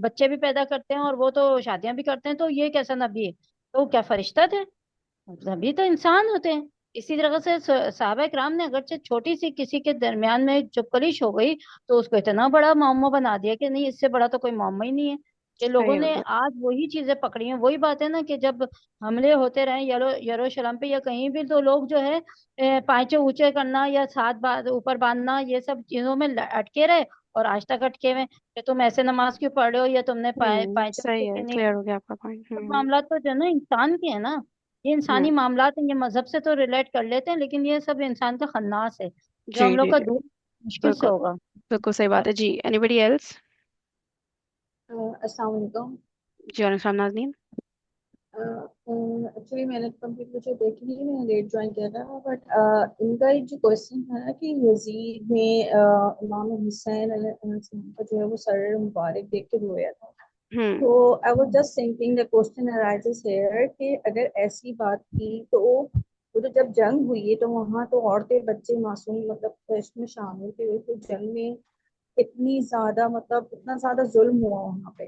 बच्चे भी पैदा करते हैं और वो तो शादियां भी करते हैं, तो ये कैसा नबी है? तो क्या फरिश्ता थे? नबी तो इंसान होते हैं। इसी तरह से साहबा किराम ने अगरचे छोटी सी किसी के दरमियान में जो कलिश हो गई, तो उसको इतना बड़ा मामला बना दिया कि नहीं, इससे बड़ा तो कोई मामला ही नहीं है। कि लोगों सही हो ने गया। आज वही चीजें पकड़ी हैं। वही बात है ना कि जब हमले होते रहे यरूशलेम पे या कहीं भी, तो लोग जो है पांचे ऊंचे करना या साथ ऊपर बांधना, ये सब चीजों में अटके रहे, और आज तक अटके हुए हैं कि तुम ऐसे नमाज क्यों पढ़ रहे हो, या तुमने पांचे ऊंचे सही है, क्यों नहीं। क्लियर हो गया आपका पॉइंट। सब मामला तो जो है ना इंसान के है ना, ये इंसानी हम्म। मामलात हैं। ये मजहब से तो रिलेट कर लेते हैं, लेकिन ये सब इंसान का खन्नास है, जो जी हम लोग जी का जी, दूर मुश्किल से बिल्कुल। होगा। बिल्कुल सही बात है जी। Anybody else? अस्सलाम वालेकुम। जी वालेकुम नाजनीन। एक्चुअली मैंने कंप्लीट मुझे देखी नहीं, मैंने लेट ज्वाइन किया था, बट इनका एक जो क्वेश्चन है ना कि यजीद में इमाम हुसैन अलैहिस्सलाम का जो है वो सर मुबारक देख के रोया था। हम्म। तो I was just thinking the question arises here कि अगर ऐसी बात थी तो वो तो जब जंग हुई है तो वहां तो औरतें बच्चे मासूम मतलब इसमें शामिल थे, तो जंग में इतनी ज्यादा मतलब इतना ज्यादा जुल्म हुआ वहां पे,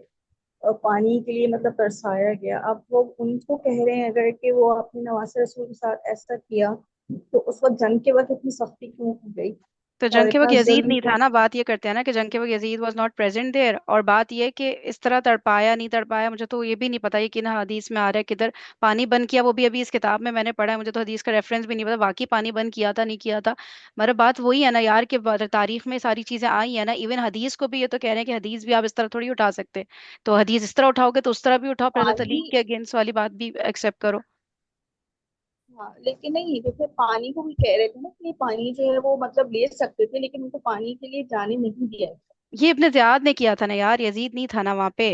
पानी के लिए मतलब तरसाया गया। अब वो उनको कह रहे हैं अगर कि वो अपने नवासे रसूल के साथ ऐसा किया, तो उस वक्त जंग के वक्त इतनी सख्ती क्यों की गई तो और जंग के वक्त इतना यजीद जुल्म नहीं था क्यों? ना, बात ये करते हैं ना कि जंग के वक्त Yazid was not present there. और बात ये है कि इस तरह तड़पाया नहीं तड़पाया, मुझे तो ये भी नहीं पता, ये कि ना हदीस में आ रहा है किधर पानी बंद किया, वो भी अभी इस किताब में मैंने पढ़ा है, मुझे तो हदीस का रेफरेंस भी नहीं पता वाकई पानी बंद किया था नहीं किया था। मगर बात वही है ना यार कि तारीख में सारी चीजें आई है ना, इवन हदीस को भी ये तो कह रहे हैं कि हदीस भी आप इस तरह थोड़ी उठा सकते। तो हदीस इस तरह उठाओगे तो उस तरह भी उठाओ, फिर हजरत अली पानी, के अगेंस्ट वाली बात भी एक्सेप्ट करो। हाँ लेकिन नहीं, जैसे पानी को भी कह रहे थे ना कि पानी जो है वो मतलब ले सकते थे, लेकिन उनको पानी के लिए जाने नहीं दिया। ये इब्ने ज़ियाद ने किया था ना यार, यजीद नहीं था ना वहां पे।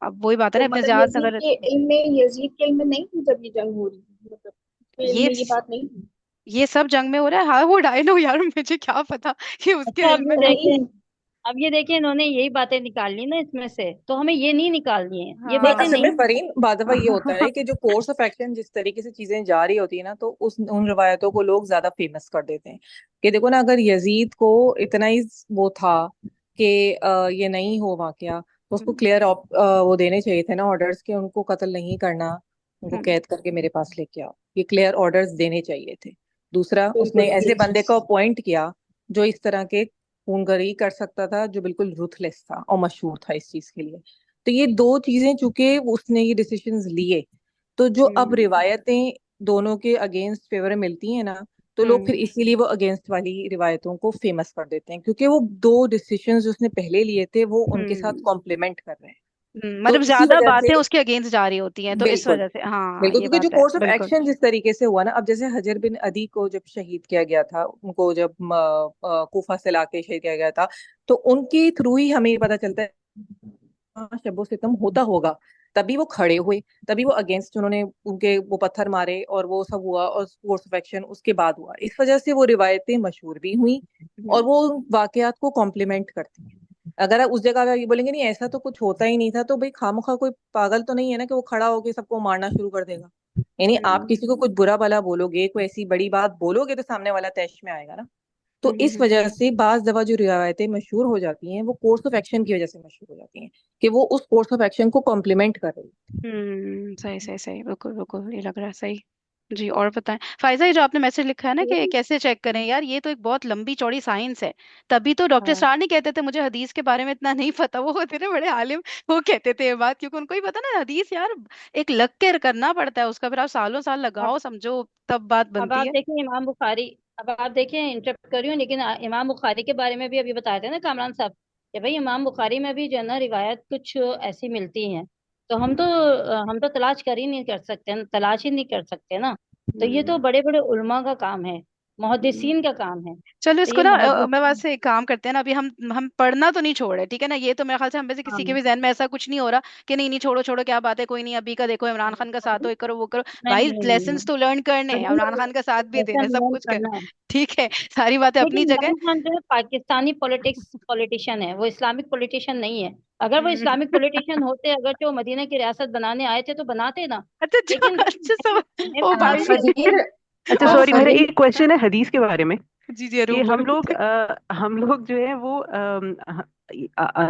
अब वही बात है तो ना, इब्ने मतलब ज़ियाद यजीद अगर के इल्म में, यजीद के इल्म में नहीं थी जब ये जंग हो रही थी, मतलब उसके इल्म ये में ये बात नहीं थी? ये सब जंग में हो रहा है, हाँ वो डाय नो यार, मुझे क्या पता कि उसके अच्छा दिल अब में ये था। नहीं देखिए, अब ये देखिए इन्होंने यही बातें निकाल ली ना इसमें से, तो हमें ये नहीं निकालनी है, ये नहीं, बातें हाँ। असल नहीं में फरीन बात दफा ये होता है हाँ। कि जो कोर्स ऑफ एक्शन जिस तरीके से चीजें जा रही होती है ना, तो उस उन रिवायतों को लोग ज्यादा फेमस कर देते हैं। कि देखो ना, अगर यजीद को इतना ही वो था कि ये नहीं हो वाकया, तो उसको क्लियर वो देने चाहिए थे ना ऑर्डर्स कि उनको कत्ल नहीं करना, उनको हम्म। कैद करके मेरे पास लेके आओ, ये क्लियर ऑर्डर्स देने चाहिए थे। दूसरा उसने बिल्कुल ऐसे बंदे को अपॉइंट किया जो इस तरह के खूनगरी कर सकता था, जो बिल्कुल रुथलेस था और मशहूर था इस चीज के लिए। तो ये दो चीजें चूंकि उसने ये डिसीजंस लिए, तो जो अब हम्म रिवायतें दोनों के अगेंस्ट फेवर मिलती हैं ना, तो लोग फिर हम्म इसीलिए वो अगेंस्ट वाली रिवायतों को फेमस कर देते हैं, क्योंकि वो दो डिसीजंस जो उसने पहले लिए थे वो उनके साथ हम्म कॉम्प्लीमेंट कर रहे हैं। तो मतलब इसी ज्यादा वजह बातें से उसके अगेंस्ट जा रही होती हैं, तो इस बिल्कुल वजह से हाँ बिल्कुल, ये क्योंकि जो बात है कोर्स ऑफ बिल्कुल। एक्शन जिस तरीके से हुआ ना, अब जैसे हजर बिन अदी को जब शहीद किया गया था, उनको जब कूफा से लाके शहीद किया गया था, तो उनके थ्रू ही हमें ये पता चलता है हाँ, शबो सितम होता होगा, तभी वो खड़े हुए, तभी वो अगेंस्ट उन्होंने उनके वो पत्थर मारे और वो सब हुआ, और कोर्स ऑफ एक्शन उसके बाद हुआ। इस वजह से वो रिवायतें मशहूर भी हुई और हम्म वो वाकयात को कॉम्प्लीमेंट करती हैं। अगर आप उस जगह पे ये बोलेंगे नहीं ऐसा तो कुछ होता ही नहीं था, तो भाई खामखा कोई पागल तो नहीं है ना कि वो खड़ा होके सबको मारना शुरू कर देगा। यानी आप हम्म किसी को कुछ बुरा भला बोलोगे, कोई ऐसी बड़ी बात बोलोगे, तो सामने वाला तैश में आएगा ना। तो इस हम्म वजह से बाज दफा जो रिवायतें मशहूर हो जाती हैं वो कोर्स ऑफ एक्शन की वजह से मशहूर हो जाती हैं, कि वो उस कोर्स ऑफ एक्शन को कॉम्प्लीमेंट कर रही है। सही सही सही, बिल्कुल बिल्कुल, ये लग रहा है सही। जी और बताएं फायजा, ये जो आपने मैसेज लिखा है ना कि कैसे चेक करें, यार ये तो एक बहुत लंबी चौड़ी साइंस है। तभी तो डॉक्टर हाँ स्टार नहीं कहते थे मुझे हदीस के बारे में इतना नहीं पता, वो होते थे बड़े आलिम। वो कहते थे ये बात, क्योंकि उनको ही पता ना हदीस यार एक लग के करना पड़ता है उसका, फिर आप सालों साल अब लगाओ समझो तब बात अब बनती आप है। देखें इमाम बुखारी, अब आप देखें इंटरप्ट कर रही हूँ, लेकिन इमाम बुखारी के बारे में भी अभी बताए थे ना कामरान साहब, कि भाई इमाम बुखारी में भी जो है ना रिवायत कुछ ऐसी मिलती हैं। तो हम तो तलाश कर ही नहीं कर सकते, तलाश ही नहीं कर सकते ना। तो ये तो हम्म बड़े बड़े उलमा का काम है, हम्म। मुहद्दिसीन का काम है। चलो तो इसको ये ना मैं मुहद्दिस, बात से एक काम करते हैं ना, अभी हम पढ़ना तो नहीं छोड़े, ठीक है ना, ये तो मेरे ख्याल से हम में से किसी के हाँ भी जहन में ऐसा कुछ नहीं हो रहा कि नहीं नहीं छोड़ो छोड़ो क्या बात है, कोई नहीं, अभी का देखो इमरान खान का साथ हो, ये करो वो करो। नहीं भाई नहीं नहीं लेसन्स नहीं, तो लर्न करने हैं, इमरान खान का साथ भी देना है, लेसन सब लर्न कुछ कर। करना है। ठीक है, सारी बातें अपनी लेकिन जगह। इमरान खान जो है पाकिस्तानी पॉलिटिक्स पॉलिटिशियन है, वो इस्लामिक पॉलिटिशियन नहीं है। अगर वो हम्म, इस्लामिक पॉलिटिशियन होते, अगर जो मदीना की रियासत बनाने आए थे तो बनाते ना। अच्छा लेकिन अच्छा देखिए सब। मैं ओ भाई। फजीर अच्छा सॉरी, मेरा फजीर एक क्वेश्चन है हदीस के बारे में जी जी कि अरूप बोलो। हम लोग जो है वो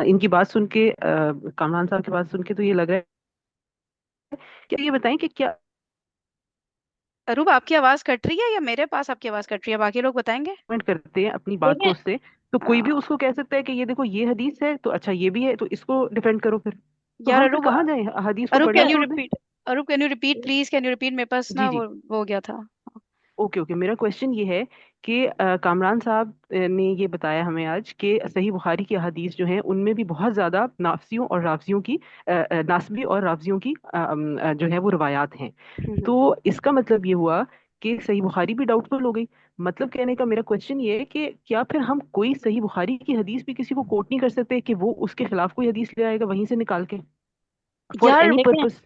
इनकी बात सुन के कामरान साहब की बात सुन के तो ये लग रहा है कि ये बताएं कि क्या अरूप आपकी आवाज कट रही है या मेरे पास आपकी आवाज कट रही है, बाकी लोग बताएंगे। कमेंट करते हैं अपनी बात को देखिए उससे, तो कोई भी हाँ, उसको कह सकता है कि ये देखो ये हदीस है तो अच्छा ये भी है तो इसको डिफेंड करो फिर। तो यार हम फिर अरूप, कहाँ जाएं, हदीस को अरूप पढ़ना कैन यू छोड़ दें। Repeat, Arup can you repeat please, can you repeat, मेरे पास जी ना जी, वो हो गया था। ओके ओके, मेरा क्वेश्चन ये है कि कामरान साहब ने ये बताया हमें आज कि सही बुखारी की हदीस जो है उनमें भी बहुत ज्यादा नाफसियों और रावजियों की नासबी और रावजियों की जो है वो रिवायात हैं। हम्म तो इसका मतलब ये हुआ कि सही बुखारी भी डाउटफुल हो गई। मतलब कहने का मेरा क्वेश्चन ये है कि क्या फिर हम कोई सही बुखारी की हदीस भी किसी को कोट नहीं कर सकते कि वो उसके खिलाफ कोई हदीस ले आएगा वहीं से निकाल के, फॉर यार। एनी देखें, पर्पस।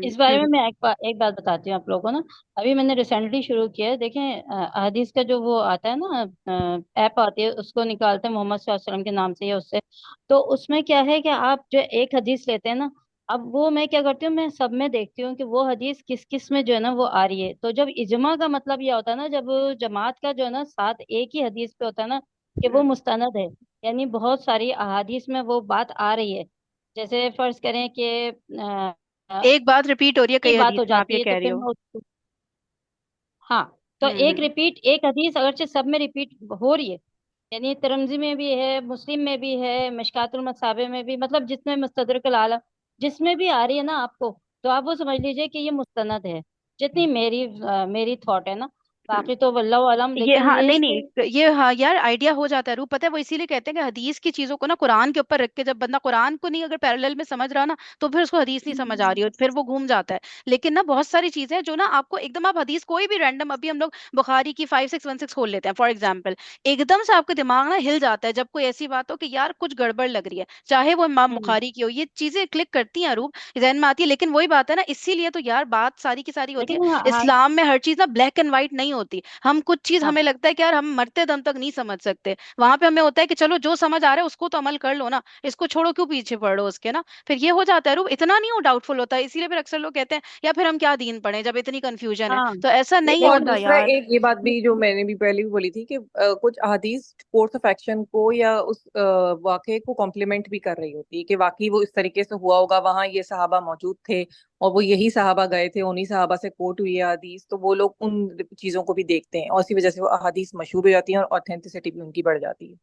इस बारे में हम्म मैं एक बात बताती हूँ आप लोगों को ना। अभी मैंने रिसेंटली शुरू किया है, देखें हदीस का जो वो आता है ना, ऐप आती है, उसको निकालते हैं मोहम्मद सल्लल्लाहु अलैहि वसल्लम के नाम से या उससे। तो उसमें क्या है कि आप जो एक हदीस लेते हैं ना, अब वो मैं क्या करती हूँ, मैं सब में देखती हूँ कि वो हदीस किस किस में जो है ना वो आ रही है। तो जब इजमा का मतलब ये होता है ना, जब जमात का जो है ना साथ एक ही हदीस पे होता है ना कि वो हम्म। मुस्तनद है, यानी बहुत सारी अहादीस में वो बात आ रही है। जैसे फर्ज करें कि एक बात रिपीट हो रही है की कई बात हदीस हो में, आप जाती ये है, तो कह रही फिर हो। मैं उसको, हाँ, तो हम्म। एक हदीस अगरचे सब में रिपीट हो रही है, यानी तिरमिजी में भी है, मुस्लिम में भी है, मिशकातुल मसाबे में भी, मतलब जिसमें मुस्तदरकुल आलम जिसमें भी आ रही है ना आपको, तो आप वो समझ लीजिए कि ये मुस्तनद है। जितनी मेरी थॉट है ना, हम्म। बाकी तो वल्लाहु आलम, ये लेकिन हाँ ये है नहीं कि नहीं, ये हाँ यार आइडिया हो जाता है रूप, पता है वो इसीलिए कहते हैं कि हदीस की चीजों को ना कुरान के ऊपर रख के, जब बंदा कुरान को नहीं अगर पैरेलल में समझ रहा ना, तो फिर उसको हदीस नहीं समझ आ रही हो, फिर वो घूम जाता है। लेकिन ना बहुत सारी चीजें हैं जो ना आपको एकदम, आप हदीस कोई भी रैंडम, अभी हम लोग बुखारी की 5616 खोल लेते हैं फॉर एग्जाम्पल, एकदम से आपका दिमाग ना हिल जाता है जब कोई ऐसी बात हो कि यार कुछ गड़बड़ लग रही है, चाहे वो इमाम हम्म, बुखारी की हो, ये चीजें क्लिक करती हैं रूप, जहन में आती है। लेकिन वही बात है ना, इसीलिए तो यार बात सारी की सारी होती है, लेकिन हाँ हाँ इस्लाम में हर चीज ना ब्लैक एंड व्हाइट नहीं होती। हम कुछ चीज हाँ हमें लगता है कि यार हम मरते दम तक नहीं समझ सकते, वहां पे हमें होता है कि चलो जो समझ आ रहा है उसको तो अमल कर लो ना, इसको छोड़ो क्यों पीछे पड़ रहे हो उसके ना, फिर ये हो जाता है रूप, इतना नहीं हो डाउटफुल होता है। इसीलिए फिर अक्सर लोग कहते हैं या फिर हम क्या दीन पढ़े जब इतनी कंफ्यूजन है, हाँ, तो ऐसा नहीं एक और होता दूसरा, यार। एक ये बात भी जो मैंने भी पहले भी बोली थी कि कुछ अहादीस कोर्स ऑफ एक्शन को या उस वाक़े को कॉम्प्लीमेंट भी कर रही होती है, कि वाकई वो इस तरीके से हुआ होगा, वहां ये सहाबा मौजूद थे और वो यही सहाबा गए थे, उन्हीं सहाबा से कोट हुई है हदीस, तो वो लोग उन चीजों चीजों को भी देखते हैं, और इसी वजह से वो अहादीस मशहूर हो जाती हैं और ऑथेंटिसिटी भी उनकी बढ़ जाती है।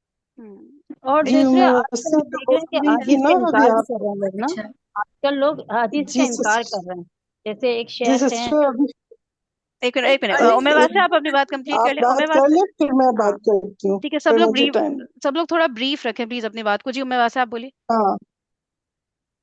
और जी दूसरे मैं आजकल उसी आप पे देख रहे बोल हैं कि रही थी हदीस ना का अभी इनकार भी आप। कर रहे हैं लोग ना। अच्छा। आजकल लोग हदीस का जी इनकार कर रहे हैं। जैसे एक जी शेख हैं, सिस्टर अभी एक मिनट उम्मे एक वासिया, आप अपनी बात कंप्लीट कर आप ले उम्मे बात कर वासिया। ले फिर मैं हाँ बात करती हूँ, ठीक है, फिर मुझे टाइम। सब लोग थोड़ा ब्रीफ रखें प्लीज अपनी बात को। जी उम्मे वासिया आप बोलिए। हाँ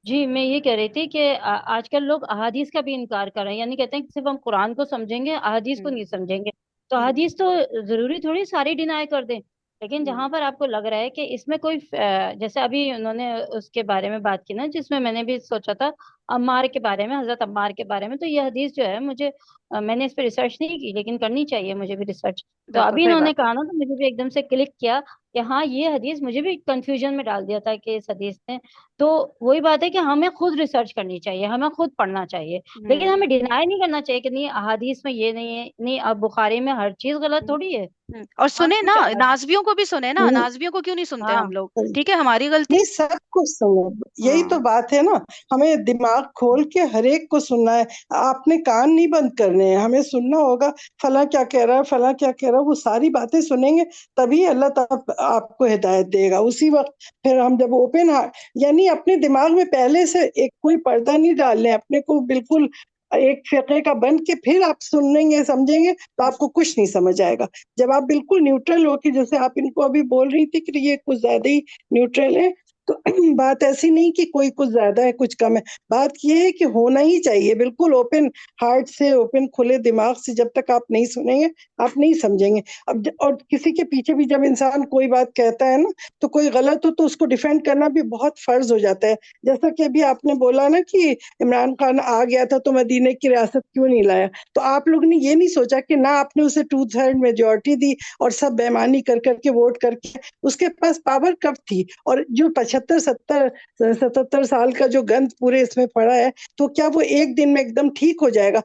जी मैं ये कह रही थी कि आजकल लोग अहादीस का भी इनकार कर रहे हैं, यानी कहते हैं कि सिर्फ हम कुरान को समझेंगे, अहादीस को हम्म नहीं समझेंगे। तो हम्म अहादीस तो जरूरी थोड़ी सारी डिनाई कर दें, लेकिन हम्म जहां पर आपको लग रहा है कि इसमें कोई जैसे अभी उन्होंने उसके बारे में बात की ना, जिसमें मैंने भी सोचा था अम्मार के बारे में, हजरत अम्मार के बारे में, तो ये हदीस जो है मुझे मैंने इस पर रिसर्च नहीं की, लेकिन करनी चाहिए मुझे भी रिसर्च। तो बिल्कुल अभी सही इन्होंने बात है। कहा ना, तो मुझे भी एकदम से क्लिक किया कि हाँ ये हदीस, मुझे भी कंफ्यूजन में डाल दिया था कि इस हदीस ने। तो वही बात है कि हमें खुद रिसर्च करनी चाहिए, हमें खुद पढ़ना चाहिए, लेकिन हम्म हमें डिनाई नहीं करना चाहिए कि नहीं अहादीस में ये नहीं है, नहीं अब बुखारी में हर चीज गलत थोड़ी है। और हाँ सुने ना, कुछ नाजबियों को भी सुने ना, नहीं नाजबियों को क्यों नहीं सुनते हम हाँ लोग? ठीक है, हमारी गलती। नहीं, सब कुछ सुनो, यही तो हाँ बात है ना। हमें दिमाग खोल के हर एक को सुनना है। आपने कान नहीं बंद करने हैं, हमें सुनना होगा फला क्या कह रहा है, फला क्या कह रहा है, वो सारी बातें सुनेंगे तभी अल्लाह ताला आपको हिदायत देगा उसी वक्त। फिर हम जब ओपन हार्ट, यानी अपने दिमाग में पहले से एक कोई पर्दा नहीं डालने, अपने को बिल्कुल एक फिक्रे का बन के फिर आप सुनेंगे समझेंगे तो आपको कुछ नहीं समझ आएगा। जब आप बिल्कुल न्यूट्रल हो, कि जैसे आप इनको अभी बोल रही थी कि ये कुछ ज्यादा ही न्यूट्रल है, तो बात ऐसी नहीं कि कोई कुछ ज्यादा है कुछ कम है। बात ये है कि होना ही चाहिए बिल्कुल ओपन हार्ट से, ओपन खुले दिमाग से। जब तक आप नहीं सुनेंगे आप नहीं समझेंगे। और किसी के पीछे भी जब इंसान कोई बात कहता है ना, तो कोई गलत हो तो उसको डिफेंड करना भी बहुत फर्ज हो जाता है। जैसा कि अभी आपने बोला ना कि इमरान खान आ गया था तो मदीने की रियासत क्यों नहीं लाया, तो आप लोग ने ये नहीं सोचा कि ना आपने उसे 2/3 मेजोरिटी दी और सब बेईमानी कर करके वोट करके, उसके पास पावर कब थी। और जो 75 77 का जो गंद पूरे इसमें पड़ा है, तो क्या वो एक दिन में एकदम ठीक हो जाएगा?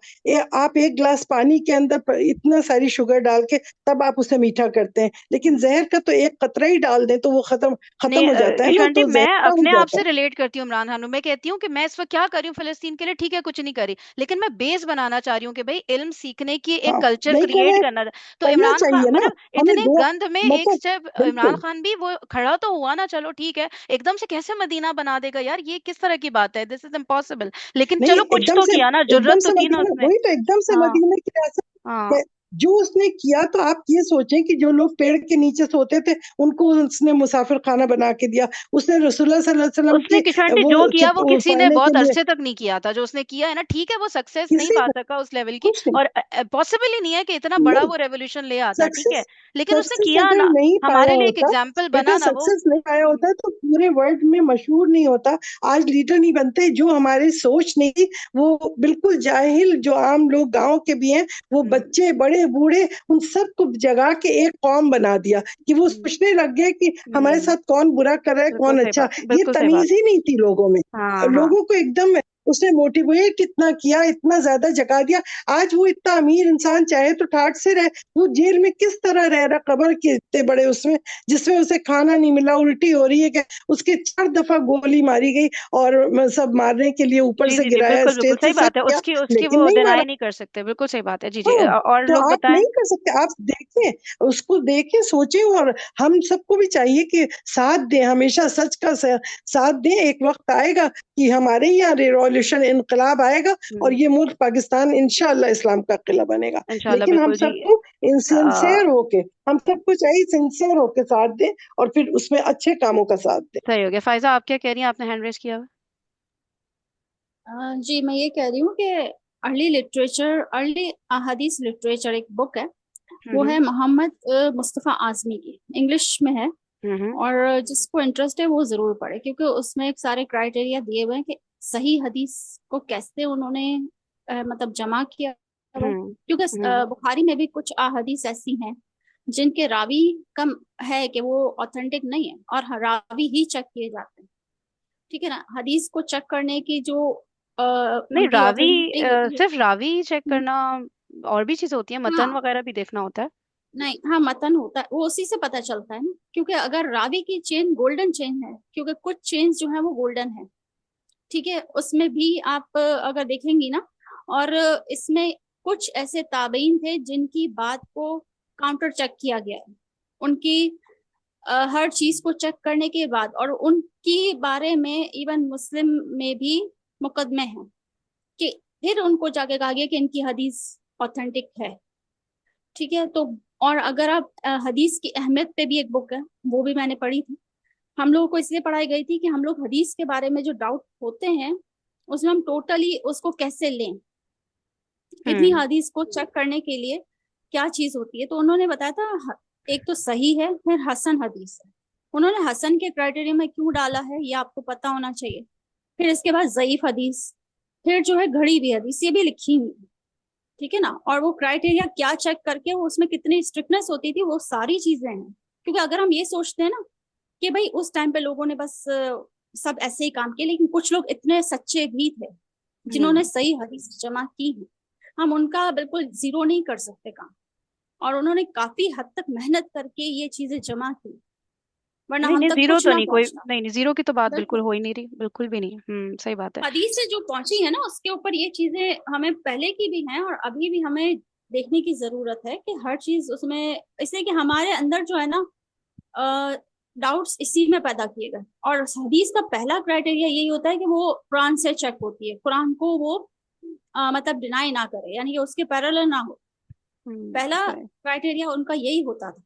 आप एक गिलास पानी के अंदर इतना सारी शुगर डाल के तब आप उसे मीठा करते हैं, लेकिन जहर का तो एक कतरा ही डाल दें तो वो खत्म खत्म नहीं हो जाता है ना, शांति, तो मैं जहर का हो अपने आप जाता से है। रिलेट करती हूँ इमरान खान। मैं कहती हूँ कि मैं इस वक्त क्या कर रही हूँ फिलिस्तीन के लिए, ठीक है कुछ नहीं करी, लेकिन मैं बेस बनाना चाह रही हूँ कि भाई इल्म सीखने की एक हाँ कल्चर नहीं कर क्रिएट रहे, करना। तो करना इमरान खान चाहिए ना। मतलब हमें इतने दो गंद में एक मतलब स्टेप, इमरान बिल्कुल खान भी वो खड़ा तो हुआ ना, चलो ठीक है, एकदम से कैसे मदीना बना देगा यार, ये किस तरह की बात है, दिस इज इम्पॉसिबल। लेकिन नहीं, चलो कुछ तो किया ना, एकदम जुर्रत तो से की ना मदीना, उसने। वही तो एकदम से हाँ मदीने की रियासत हाँ। है। जो उसने किया, तो आप ये सोचें कि जो लोग पेड़ के नीचे सोते थे उनको उसने मुसाफिर खाना बना के दिया। उसने रसूलुल्लाह सल्लल्लाहु अलैहि वसल्लम उसने की किशांटी वो जो किया वो किसी ने पढ़ने बहुत के लिए अरसे तक नहीं किया था, जो उसने किया है ना, ठीक है वो सक्सेस नहीं किसी पा ने सका उस लेवल की, कुछ नहीं, और पॉसिबल ही नहीं है कि इतना बड़ा नहीं वो रेवोल्यूशन ले आता, ठीक है, सक्सेस, लेकिन उसने सक्सेस किया अगर ना, नहीं पाया हमारे लिए एक होता, एग्जाम्पल बेटा बना ना वो। सक्सेस नहीं पाया होता तो पूरे वर्ल्ड में मशहूर नहीं होता, आज लीडर नहीं बनते। जो हमारी सोच नहीं थी, वो बिल्कुल जाहिल जो आम लोग गांव के भी हैं, वो हम्म, बच्चे बड़े बूढ़े उन सबको जगा के एक कौम बना दिया कि वो हम्म, सोचने लग गए कि हमारे हम्म, साथ कौन बुरा कर रहा है बिल्कुल कौन सही अच्छा। बात, ये बिल्कुल सही बात। तमीज ही नहीं थी लोगों में। हाँ हाँ। लोगों को एकदम उसने मोटिवेट इतना किया, इतना ज्यादा जगा दिया। आज वो इतना अमीर इंसान चाहे तो ठाट से रहे, वो जेल में किस तरह रह रहा, कब्र के इतने बड़े उसमें, जिसमें उसे खाना नहीं मिला, उल्टी हो रही है कि उसके 4 दफा गोली मारी गई और सब मारने के लिए ऊपर जी से जी जी, गिराया, बिल्कुल बिल्कुल स्टेज सही से सब बात है, किया, उसकी उसकी लेकिन वो नहीं मारा। डिनाई नहीं कर सकते, बिल्कुल सही बात है। जी जी, हाँ, और तो लोग आप बताएं। नहीं कर सकते, आप देखें, उसको देखें, सोचें। और हम सबको भी चाहिए कि साथ दें, हमेशा सच का साथ दें। एक वक्त आएगा कि हमारे यहाँ रिवॉल्यूशन इनकलाब आएगा और ये मुल्क पाकिस्तान इंशाअल्लाह इस्लाम का किला बनेगा। इंशाल्लाह लेकिन हम बिल्कुल जी। सबको सिंसियर होके, हम सबको चाहिए सिंसियर होके साथ दें और फिर उसमें अच्छे कामों का साथ दें। सही हो गया। फायजा आप क्या कह रही हैं, आपने हैंड रेस किया हुआ जी मैं ये कह रही हूँ कि अर्ली अहादीस लिटरेचर एक बुक है, है? वो है मोहम्मद मुस्तफ़ा आज़मी की, इंग्लिश में है। हम्म। और जिसको इंटरेस्ट है वो जरूर पढ़े, क्योंकि उसमें एक सारे क्राइटेरिया दिए हुए हैं कि सही हदीस को कैसे उन्होंने मतलब जमा किया हुआ है। हम्म क्योंकि हम्म बुखारी में भी कुछ अहादीस ऐसी हैं जिनके रावी कम है कि वो ऑथेंटिक नहीं है, और रावी ही चेक किए जाते हैं। ठीक है ना, हदीस को चेक करने की जो नहीं, उनकी रावी ऑथेंटिसिटी होती है। सिर्फ रावी चेक हम्म, करना, और भी चीजें होती है, मतन हाँ वगैरह भी देखना होता है। नहीं, हाँ मतन होता है, वो उसी से पता चलता है ना, क्योंकि अगर रावी की चेन गोल्डन चेन है, क्योंकि कुछ चेन जो है वो गोल्डन है, ठीक है, उसमें भी आप अगर देखेंगी ना, और इसमें कुछ ऐसे ताबईन थे जिनकी बात को काउंटर चेक किया गया है, उनकी हर चीज को चेक करने के बाद, और उनकी बारे में इवन मुस्लिम में भी मुकदमे हैं कि फिर उनको जाके कहा गया कि इनकी हदीस ऑथेंटिक है। ठीक है, तो और अगर आप हदीस की अहमियत पे भी एक बुक है, वो भी मैंने पढ़ी थी। हम लोगों को इसलिए पढ़ाई गई थी कि हम लोग हदीस के बारे में जो डाउट होते हैं उसमें हम टोटली उसको कैसे लें, इतनी हम्म। हदीस को चेक करने के लिए क्या चीज होती है। तो उन्होंने बताया था एक तो सही है, फिर हसन हदीस है। उन्होंने हसन के क्राइटेरिया में क्यों डाला है ये आपको पता होना चाहिए। फिर इसके बाद जयीफ हदीस, फिर जो है घड़ी हुई हदीस, ये भी लिखी हुई है। ठीक है ना, और वो क्राइटेरिया क्या चेक करके वो उसमें कितनी स्ट्रिक्टनेस होती थी, वो सारी चीजें हैं। क्योंकि अगर हम ये सोचते हैं ना कि भाई उस टाइम पे लोगों ने बस सब ऐसे ही काम किए, लेकिन कुछ लोग इतने सच्चे भी थे जिन्होंने सही हदीस जमा की है, हम उनका बिल्कुल जीरो नहीं कर सकते काम। और उन्होंने काफी हद तक मेहनत करके ये चीजें जमा की, वरना नहीं हम नहीं, तक जीरो कुछ तो ना नहीं, कोई पहुंचता। नहीं नहीं, जीरो की तो बात बिल्कुल बिल्कुल, हो ही नहीं रही, बिल्कुल भी नहीं। सही बात है। हदीस से जो पहुंची है ना उसके ऊपर ये चीजें हमें पहले की भी हैं और अभी भी हमें देखने की जरूरत है कि हर चीज उसमें, इसलिए कि हमारे अंदर जो है ना डाउट्स इसी में पैदा किए गए। और हदीस का पहला क्राइटेरिया यही होता है कि वो कुरान से चेक होती है, कुरान को वो मतलब डिनाई ना करे, यानी कि उसके पैरेलल ना हो। पहला सही क्राइटेरिया उनका यही होता था।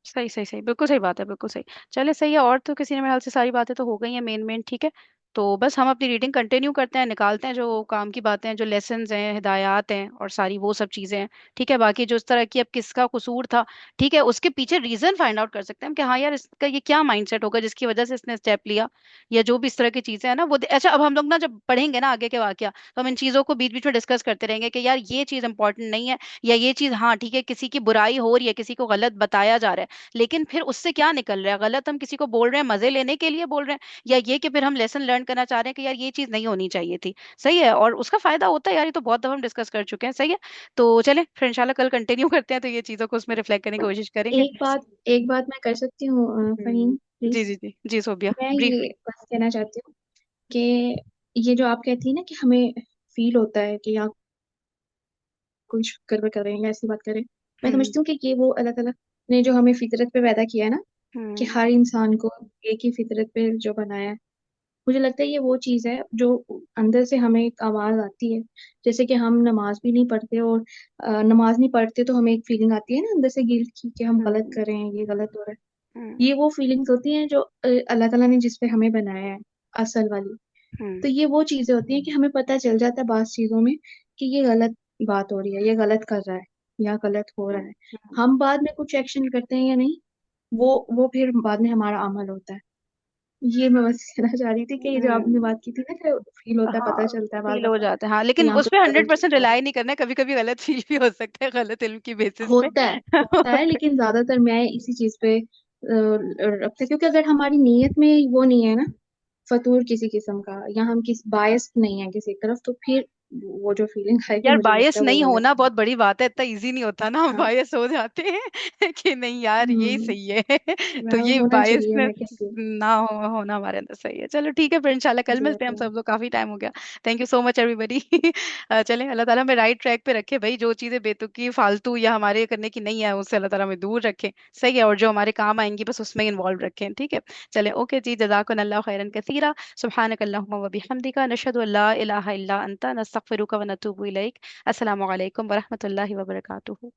सही सही सही, बिल्कुल सही बात है, बिल्कुल सही। चले सही है, और तो किसी ने मेरे ख्याल से सारी बातें तो हो गई हैं मेन मेन, ठीक है। तो बस हम अपनी रीडिंग कंटिन्यू करते हैं, निकालते हैं जो काम की बातें हैं, जो लेसन्स हैं, हिदायत हैं, और सारी वो सब चीज़ें हैं। ठीक है, बाकी जो इस तरह की अब किसका कसूर था, ठीक है, उसके पीछे रीज़न फाइंड आउट कर सकते हैं हम कि हाँ यार इसका ये क्या माइंडसेट होगा जिसकी वजह से इसने स्टेप लिया, या जो भी इस तरह की चीज़ें हैं ना वो अच्छा अब हम लोग ना जब पढ़ेंगे ना आगे के वाकया, तो हम इन चीज़ों को बीच बीच में डिस्कस करते रहेंगे कि यार ये चीज़ इंपॉर्टेंट नहीं है, या ये चीज़ हाँ ठीक है किसी की बुराई हो रही है, किसी को गलत बताया जा रहा है, लेकिन फिर उससे क्या निकल रहा है, गलत हम किसी को बोल रहे हैं मजे लेने के लिए बोल रहे हैं, या ये कि फिर हम लेसन लर्न करना चाह रहे हैं कि यार ये चीज नहीं होनी चाहिए थी। सही है, और उसका फायदा होता है यार, ये तो बहुत दफा हम डिस्कस कर चुके हैं। सही है, तो चले फिर इंशाल्लाह कल कंटिन्यू करते हैं, तो ये चीजों को उसमें रिफ्लेक्ट करने की कोशिश करेंगे। एक बात मैं कर सकती हूँ फहीम, जी प्लीज। जी जी जी सोबिया, मैं ये ब्रीफली। बस कहना चाहती हूँ कि ये जो आप कहती है ना कि हमें फील होता है कि यहाँ कुछ गड़बड़ कर रहे हैं या ऐसी बात करें, मैं हम्म समझती हूँ कि ये वो अल्लाह ताला ने जो हमें फितरत पे पैदा किया है ना, कि हम्म हर इंसान को एक ही फितरत पे जो बनाया है, मुझे लगता है ये वो चीज़ है जो अंदर से हमें एक आवाज़ आती है। जैसे कि हम नमाज भी नहीं पढ़ते और नमाज नहीं पढ़ते तो हमें एक फीलिंग आती है ना अंदर से गिल्ट की कि हम गलत हम्म कर रहे हैं, ये गलत हो रहा है। हम्म ये वो फीलिंग्स होती हैं जो अल्लाह ताला ने जिस पे हमें बनाया है, असल वाली। हम्म तो ये वो चीजें होती हैं कि हमें पता चल जाता है बात चीजों में कि ये गलत बात हो रही है, ये गलत कर रहा है या गलत हो रहा है। हम्म। हम बाद में कुछ एक्शन करते हैं या नहीं, वो फिर बाद में हमारा अमल होता है। ये मैं बस कहना चाह रही थी कि ये जो आपने हम्म। बात की थी ना कि फील होता है, पता हाँ, चलता है बार फील हो दफा जाता है, हाँ, कि लेकिन यहाँ उस पे पे गलत 100% चीज हो रही रिलाई नहीं करना है, कभी कभी गलत फील भी हो सकता है गलत इल्म की है। बेसिस पे। होता है लेकिन ज्यादातर मैं इसी चीज पे रखते, क्योंकि अगर हमारी नीयत में वो नहीं है ना, फतूर किसी किस्म का, या हम किस बायस नहीं है किसी तरफ, तो फिर वो जो फीलिंग आएगी यार मुझे लगता बायस है वो नहीं गलत होना है। बहुत बड़ी बात है, इतना इजी नहीं होता ना, हम हाँ। बायस हो जाते हैं कि नहीं यार ये हम्म। सही है। तो मैं ये होना चाहिए, बायसनेस मैं कहती हूँ। ना होना हमारे अंदर सही है। चलो ठीक है, फिर इंशाल्लाह कल मिलते हैं हम जजाकल्ला। सब लोग, काफी टाइम हो गया। Thank you so much everybody. चले, अल्लाह ताला हमें राइट ट्रैक पे रखे भाई, जो चीजें बेतुकी फालतू या हमारे करने की नहीं है उससे अल्लाह ताला हमें दूर रखे। सही है, और जो हमारे काम आएंगी बस उसमें इन्वॉल्व रखें, ठीक है। चले ओके जी, जज़ाकल्लाहु खैरन कसीरा, सुब्हानकल्लाहुम्मा व बिहम्दिका, नशहदु अल्ला इलाहा इल्ला अंता, नस्तगफिरुका व नतूबु इलैक। अस्सलामु अलैकुम व रहमतुल्लाहि व बरकातुहू।